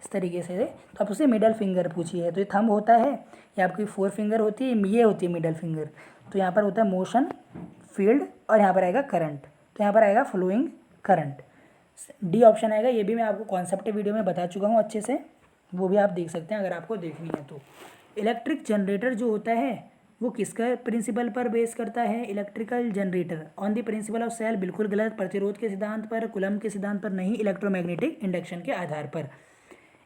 Speaker 1: इस तरीके से, तो आप उसे मिडल फिंगर पूछिए है, तो ये थंब होता है, ये आपकी 4 फिंगर होती है, ये होती है मिडल फिंगर। तो यहाँ पर होता है मोशन, फील्ड और यहाँ पर आएगा करंट, तो यहाँ पर आएगा फ्लोइंग करंट। डी ऑप्शन आएगा, ये भी मैं आपको कॉन्सेप्ट वीडियो में बता चुका हूँ अच्छे से, वो भी आप देख सकते हैं अगर आपको देखनी है तो। इलेक्ट्रिक जनरेटर जो होता है वो किसका प्रिंसिपल पर बेस करता है, electrical generator on the principle of cell, बिल्कुल गलत, प्रतिरोध के सिद्धांत पर, कूलम्ब के सिद्धांत पर नहीं, इलेक्ट्रोमैग्नेटिक इंडक्शन के आधार पर।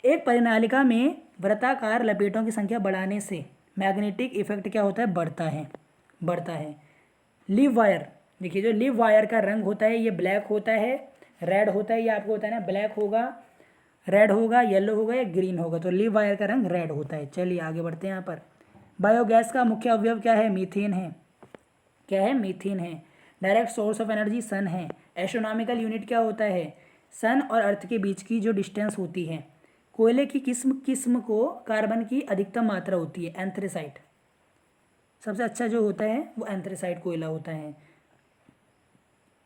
Speaker 1: एक परिनालिका में वृत्ताकार लपेटों की संख्या बढ़ाने से मैग्नेटिक इफेक्ट क्या होता है, बढ़ता है, बढ़ता है। लिव वायर, देखिए जो लिव वायर का रंग होता है ये ब्लैक होता है, रेड होता है, ये आपको होता है ना, ब्लैक होगा, रेड होगा, येलो होगा या ग्रीन होगा, तो लिव वायर का रंग रेड होता है। चलिए आगे बढ़ते हैं यहाँ पर। बायोगैस का मुख्य अवयव क्या है, मीथेन है, क्या है, मीथेन है। Direct source of energy sun है। एस्ट्रोनॉमिकल यूनिट क्या होता है, सन और अर्थ के बीच की जो डिस्टेंस होती है। कोयले की किस्म को कार्बन की अधिकतम मात्रा होती है, एंथ्रेसाइट, सबसे अच्छा जो होता है वो एंथ्रेसाइट कोयला होता है।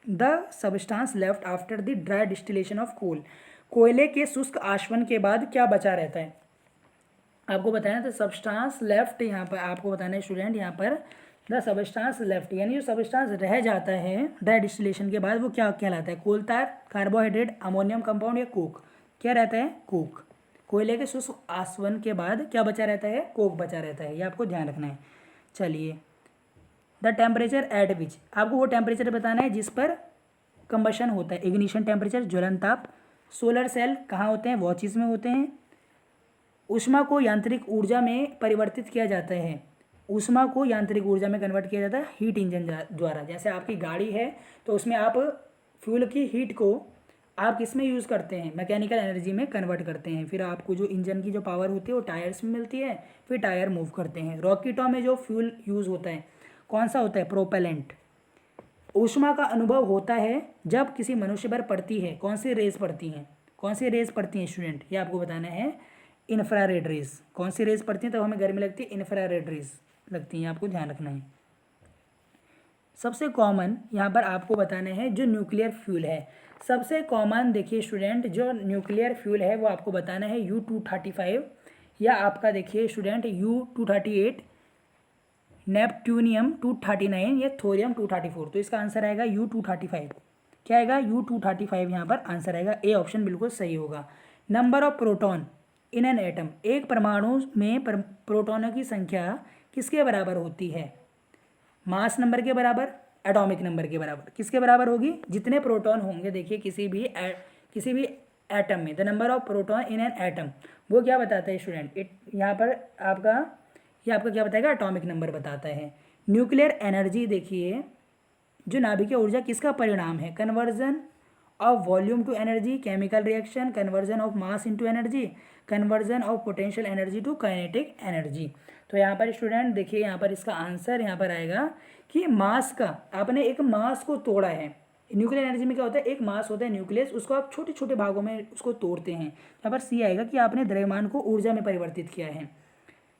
Speaker 1: The substance left after the dry distillation of coal, कोयले के शुष्क आशवन के बाद क्या बचा रहता है आपको बताना है। तो सबस्टांस लेफ्ट यहाँ पर आपको बताना है स्टूडेंट, यहाँ पर द सबस्टांस लेफ्ट यानी जो सबस्टांस रह जाता है ड्राई डिस्टिलेशन के बाद वो क्या कहलाता है, कोलतार, कार्बोहाइड्रेट, अमोनियम कंपाउंड या कोक, क्या रहता है, कोक। कोयले के शुष्क आसवन के बाद क्या बचा रहता है, कोक बचा रहता है, ये आपको ध्यान रखना है। चलिए द टेम्परेचर एट विच, आपको वो टेम्परेचर बताना है जिस पर कंबशन होता है, इग्निशन टेम्परेचर, ज्वलन ताप। सोलर सेल कहाँ होते हैं, वॉचिस में होते हैं। ऊष्मा को यांत्रिक ऊर्जा में परिवर्तित किया जाता है, ऊष्मा को यांत्रिक ऊर्जा में कन्वर्ट किया जाता है हीट इंजन द्वारा। जैसे आपकी गाड़ी है तो उसमें आप फ्यूल की हीट को आप किस में यूज़ करते हैं, मैकेनिकल एनर्जी में कन्वर्ट करते हैं, फिर आपको जो इंजन की जो पावर होती है वो टायर्स में मिलती है, फिर टायर मूव करते हैं। रॉकेटों में जो फ्यूल यूज़ होता है कौन सा होता है, प्रोपेलेंट। ऊष्मा का अनुभव होता है जब किसी मनुष्य पर पड़ती है, कौन सी रेज पड़ती हैं, कौन सी रेज पड़ती हैं स्टूडेंट, ये आपको बताना है, इन्फ्रारेड रेज। कौन सी रेज पड़ती हैं तब हमें गर्मी लगती है, इन्फ्रारेड रेज लगती हैं, आपको ध्यान रखना है। सबसे कॉमन यहाँ पर आपको बताना है जो न्यूक्लियर फ्यूल है, सबसे कॉमन देखिए स्टूडेंट जो न्यूक्लियर फ्यूल है वो आपको बताना है U-235 या आपका देखिए स्टूडेंट U-238, नेपट्यूनियम 239 या थोरियम 234। तो इसका आंसर आएगा U-235, क्या आएगा, U-235 यहाँ पर आंसर आएगा, ए ऑप्शन बिल्कुल सही होगा। Number of proton in an atom, एक परमाणु में प्रोटॉनों की संख्या किसके बराबर होती है, मास नंबर के बराबर, एटॉमिक नंबर के बराबर, किसके बराबर होगी, जितने प्रोटॉन होंगे। देखिए किसी भी एटम में, the number of proton in an atom, वो क्या बताता है स्टूडेंट, यहाँ पर आपका ये आपका क्या बताएगा, एटॉमिक नंबर बताता है। न्यूक्लियर एनर्जी देखिए, जो नाभिकीय ऊर्जा किसका परिणाम है, conversion of volume to energy, chemical reaction, conversion of mass into energy, conversion of potential energy to kinetic energy. तो यहाँ पर स्टूडेंट देखिए, यहाँ पर इसका आंसर यहाँ पर आएगा कि मास का, आपने एक मास को तोड़ा है। न्यूक्लियर एनर्जी में क्या होता है, एक मास होता है न्यूक्लियस, उसको आप छोटे छोटे भागों में उसको तोड़ते हैं। यहाँ पर सी आएगा कि आपने द्रव्यमान को ऊर्जा में परिवर्तित किया है।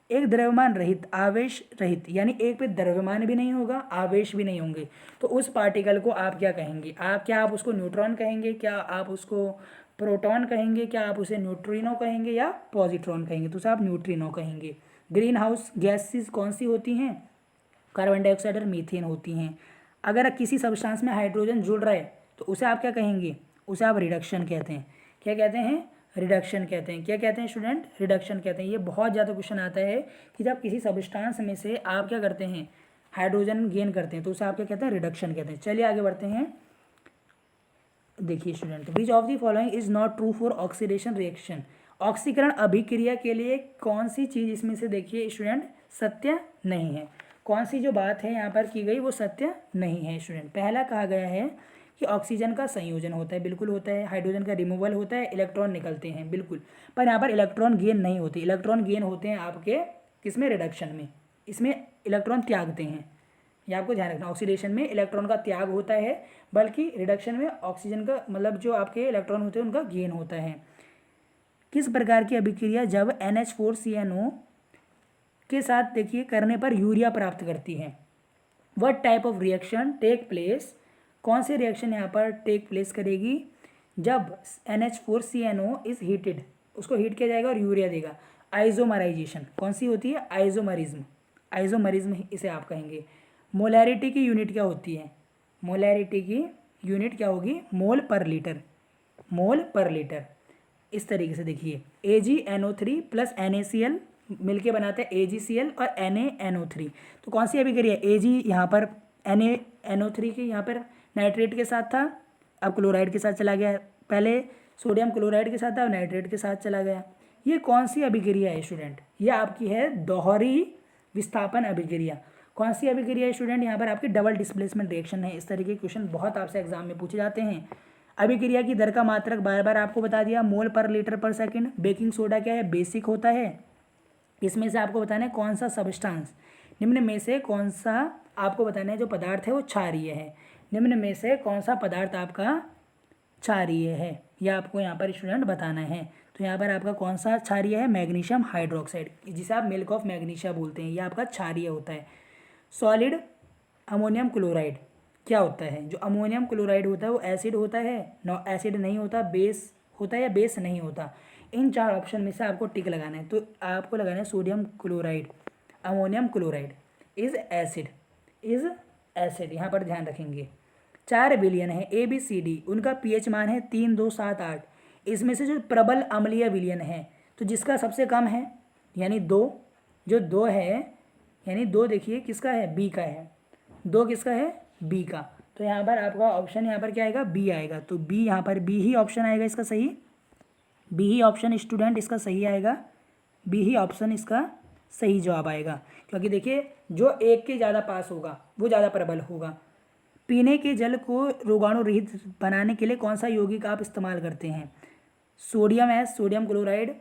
Speaker 1: एक द्रव्यमान रहित, आवेश रहित, यानी एक पे द्रव्यमान भी नहीं होगा, आवेश भी नहीं होंगे, तो उस पार्टिकल को आप क्या कहेंगे, क्या आप उसको न्यूट्रॉन कहेंगे, क्या आप उसको प्रोटॉन कहेंगे, क्या आप उसे न्यूट्रिनो कहेंगे या पॉजिट्रॉन कहेंगे, तो उसे आप न्यूट्रिनो कहेंगे। ग्रीन हाउस गैसेस कौन सी होती हैं, कार्बन डाइऑक्साइड और मीथेन होती हैं। अगर किसी सब्सटेंस में हाइड्रोजन जुड़ रहा है तो उसे आप क्या कहेंगे, उसे आप रिडक्शन कहते हैं। क्या कहते हैं, रिडक्शन कहते हैं। क्या कहते हैं स्टूडेंट, रिडक्शन कहते हैं। ये बहुत ज़्यादा क्वेश्चन आता है कि जब किसी सब्सटेंस में से आप क्या करते हैं, हाइड्रोजन गेन करते हैं, तो उसे आप क्या कहते हैं, रिडक्शन कहते हैं। चलिए आगे बढ़ते हैं। देखिए student, which of the following is not true for oxidation reaction, ऑक्सीकरण अभिक्रिया के लिए कौन सी चीज़ इसमें से देखिए स्टूडेंट सत्य नहीं है। कौन सी जो बात है यहाँ पर की गई वो सत्य नहीं है स्टूडेंट। पहला कहा गया है कि ऑक्सीजन का संयोजन होता है, बिल्कुल होता है। हाइड्रोजन का रिमूवल होता है, इलेक्ट्रॉन निकलते हैं, बिल्कुल। पर यहाँ पर इलेक्ट्रॉन गेन नहीं होती, इलेक्ट्रॉन गेन होते हैं आपके किसमें, रिडक्शन में, इसमें इलेक्ट्रॉन त्यागते हैं। ये आपको ध्यान रखना, ऑक्सीडेशन में इलेक्ट्रॉन का त्याग होता है, बल्कि रिडक्शन में ऑक्सीजन का मतलब जो आपके इलेक्ट्रॉन होते हैं उनका गेन होता है। किस प्रकार की अभिक्रिया जब NH4CNO के साथ देखिए करने पर यूरिया प्राप्त करती है, what type of reaction take place, कौन सी रिएक्शन यहाँ पर टेक प्लेस करेगी जब NH4CNO इज हीटेड, उसको हीट किया जाएगा और यूरिया देगा। आइसोमराइजेशन कौन सी होती है, आइसोमरिज्म, आइसोमरिज्म इसे आप कहेंगे। मोलैरिटी की यूनिट क्या होती है, मोलैरिटी की यूनिट क्या होगी, मोल पर लीटर, मोल पर लीटर। इस तरीके से देखिए AgNO3 प्लस NaCl मिलके बनाते हैं AgCl और NaNO3। तो कौन सी अभिक्रिया, Ag यहाँ पर NaNO3 के यहाँ पर नाइट्रेट के साथ था, अब क्लोराइड के साथ चला गया। पहले सोडियम क्लोराइड के साथ था, अब नाइट्रेट के साथ चला गया। ये कौन सी अभिक्रिया है स्टूडेंट, ये आपकी है दोहरी विस्थापन अभिक्रिया। कौन सी अभिक्रिया है स्टूडेंट, यहाँ पर आपकी डबल डिस्प्लेसमेंट रिएक्शन है। इस तरीके के क्वेश्चन बहुत आपसे एग्जाम में पूछे जाते हैं। अभिक्रिया की दर का मात्रक बार बार आपको बता दिया, मोल पर लीटर पर सेकंड। बेकिंग सोडा क्या है, बेसिक होता है। इसमें से आपको बताना है कौन सा सब्सटेंस, निम्न में से कौन सा आपको बताना है जो पदार्थ है वो क्षारीय है, निम्न में से कौन सा पदार्थ आपका क्षारीय है, यह आपको यहाँ पर स्टूडेंट बताना है। तो यहाँ पर आपका कौन सा क्षारीय है, मैग्नीशियम हाइड्रोक्साइड, जिसे आप मिल्क ऑफ मैग्नीशिया बोलते हैं, यह आपका क्षारीय होता है। सॉलिड अमोनियम क्लोराइड क्या होता है, जो अमोनियम क्लोराइड होता है वो एसिड होता है, नो एसिड नहीं होता, बेस होता है या बेस नहीं होता। इन चार ऑप्शन में से आपको टिक लगाना है। तो आपको लगाना है sodium chloride, ammonium chloride is acid, is acid, यहाँ पर ध्यान रखेंगे। 4 विलयन है ABCD, उनका pH मान है 3, 2, 7, 8। इसमें से जो प्रबल अम्लीय विलयन है तो जिसका सबसे कम है यानी 2, जो 2 है यानी 2 देखिए किसका है, B का है, 2 किसका है, B का। तो यहाँ पर आपका ऑप्शन यहाँ पर क्या आएगा, B आएगा। तो B यहाँ पर B ही ऑप्शन आएगा इसका सही, B ही ऑप्शन स्टूडेंट इसका सही आएगा, B ही ऑप्शन इसका सही जवाब आएगा। क्योंकि देखिए जो एक के ज़्यादा पास होगा वो ज़्यादा प्रबल होगा। पीने के जल को रोगाणु रहित बनाने के लिए कौन सा यौगिक आप इस्तेमाल करते हैं, सोडियम है, सोडियम क्लोराइड,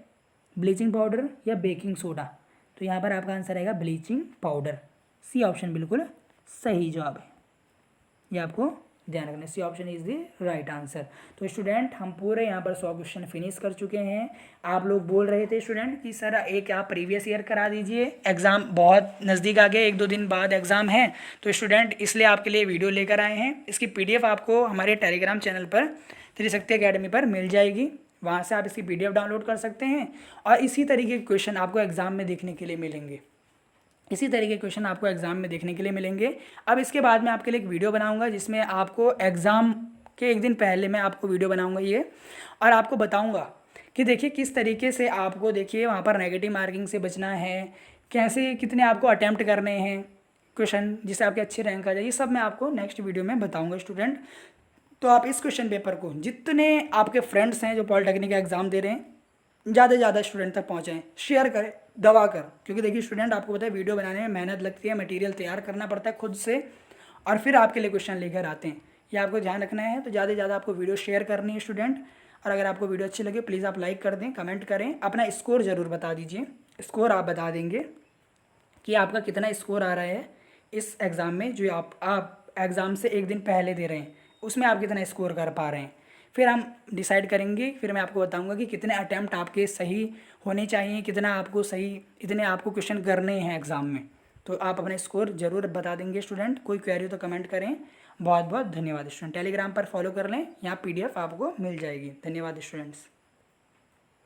Speaker 1: ब्लीचिंग पाउडर या बेकिंग सोडा। तो यहाँ पर आपका आंसर आएगा ब्लीचिंग पाउडर, सी ऑप्शन बिल्कुल सही जवाब है, ये आपको ध्यान रखना, C option is the right answer. तो स्टूडेंट हम पूरे यहाँ पर 100 क्वेश्चन फिनिश कर चुके हैं। आप लोग बोल रहे थे स्टूडेंट कि सर एक आप प्रीवियस ईयर करा दीजिए, एग्ज़ाम बहुत नज़दीक आ गया, 1-2 दिन बाद एग्ज़ाम है। तो स्टूडेंट इसलिए आपके लिए वीडियो लेकर आए हैं। इसकी PDF आपको हमारे टेलीग्राम चैनल पर त्रिशक्ति अकेडमी पर मिल जाएगी, वहाँ से आप इसकी PDF डाउनलोड कर सकते हैं। और इसी तरीके के क्वेश्चन आपको एग्ज़ाम में देखने के लिए मिलेंगे, इसी तरीके के क्वेश्चन आपको एग्ज़ाम में देखने के लिए मिलेंगे। अब इसके बाद मैं आपके लिए एक वीडियो बनाऊंगा जिसमें आपको एग्ज़ाम के एक दिन पहले मैं आपको वीडियो बनाऊंगा ये, और आपको बताऊंगा कि देखिए किस तरीके से आपको देखिए वहाँ पर नेगेटिव मार्किंग से बचना है, कैसे कितने आपको अटैम्प्ट करने हैं क्वेश्चन जिससे आपके अच्छे रैंक आ जाए, ये सब मैं आपको नेक्स्ट वीडियो में बताऊँगा स्टूडेंट। तो आप इस क्वेश्चन पेपर को जितने आपके फ्रेंड्स हैं जो पॉलिटेक्निक का एग्ज़ाम दे रहे हैं, ज़्यादा से ज़्यादा स्टूडेंट तक पहुँचाएँ, शेयर करें दबा कर, क्योंकि देखिए स्टूडेंट आपको पता है वीडियो बनाने में मेहनत लगती है, मटेरियल तैयार करना पड़ता है खुद से और फिर आपके लिए क्वेश्चन लेकर आते हैं। ये आपको ध्यान रखना है। तो ज़्यादा से ज़्यादा आपको वीडियो शेयर करनी है स्टूडेंट। और अगर आपको वीडियो अच्छी लगे प्लीज़ आप लाइक कर दें, कमेंट करें, अपना स्कोर ज़रूर बता दीजिए। स्कोर आप बता देंगे कि आपका कितना स्कोर आ रहा है इस एग्ज़ाम में जो आप एग्ज़ाम से एक दिन पहले दे रहे हैं, उसमें आप कितना स्कोर कर पा रहे हैं। फिर हम डिसाइड करेंगे, फिर मैं आपको बताऊंगा कि कितने अटैम्प्ट आपके सही होने चाहिए, कितना आपको सही, इतने आपको क्वेश्चन करने हैं एग्ज़ाम में। तो आप अपने स्कोर ज़रूर बता देंगे स्टूडेंट। कोई क्वेरी हो तो कमेंट करें। बहुत बहुत धन्यवाद स्टूडेंट। टेलीग्राम पर फॉलो कर लें, यहाँ PDF आपको मिल जाएगी। धन्यवाद स्टूडेंट्स।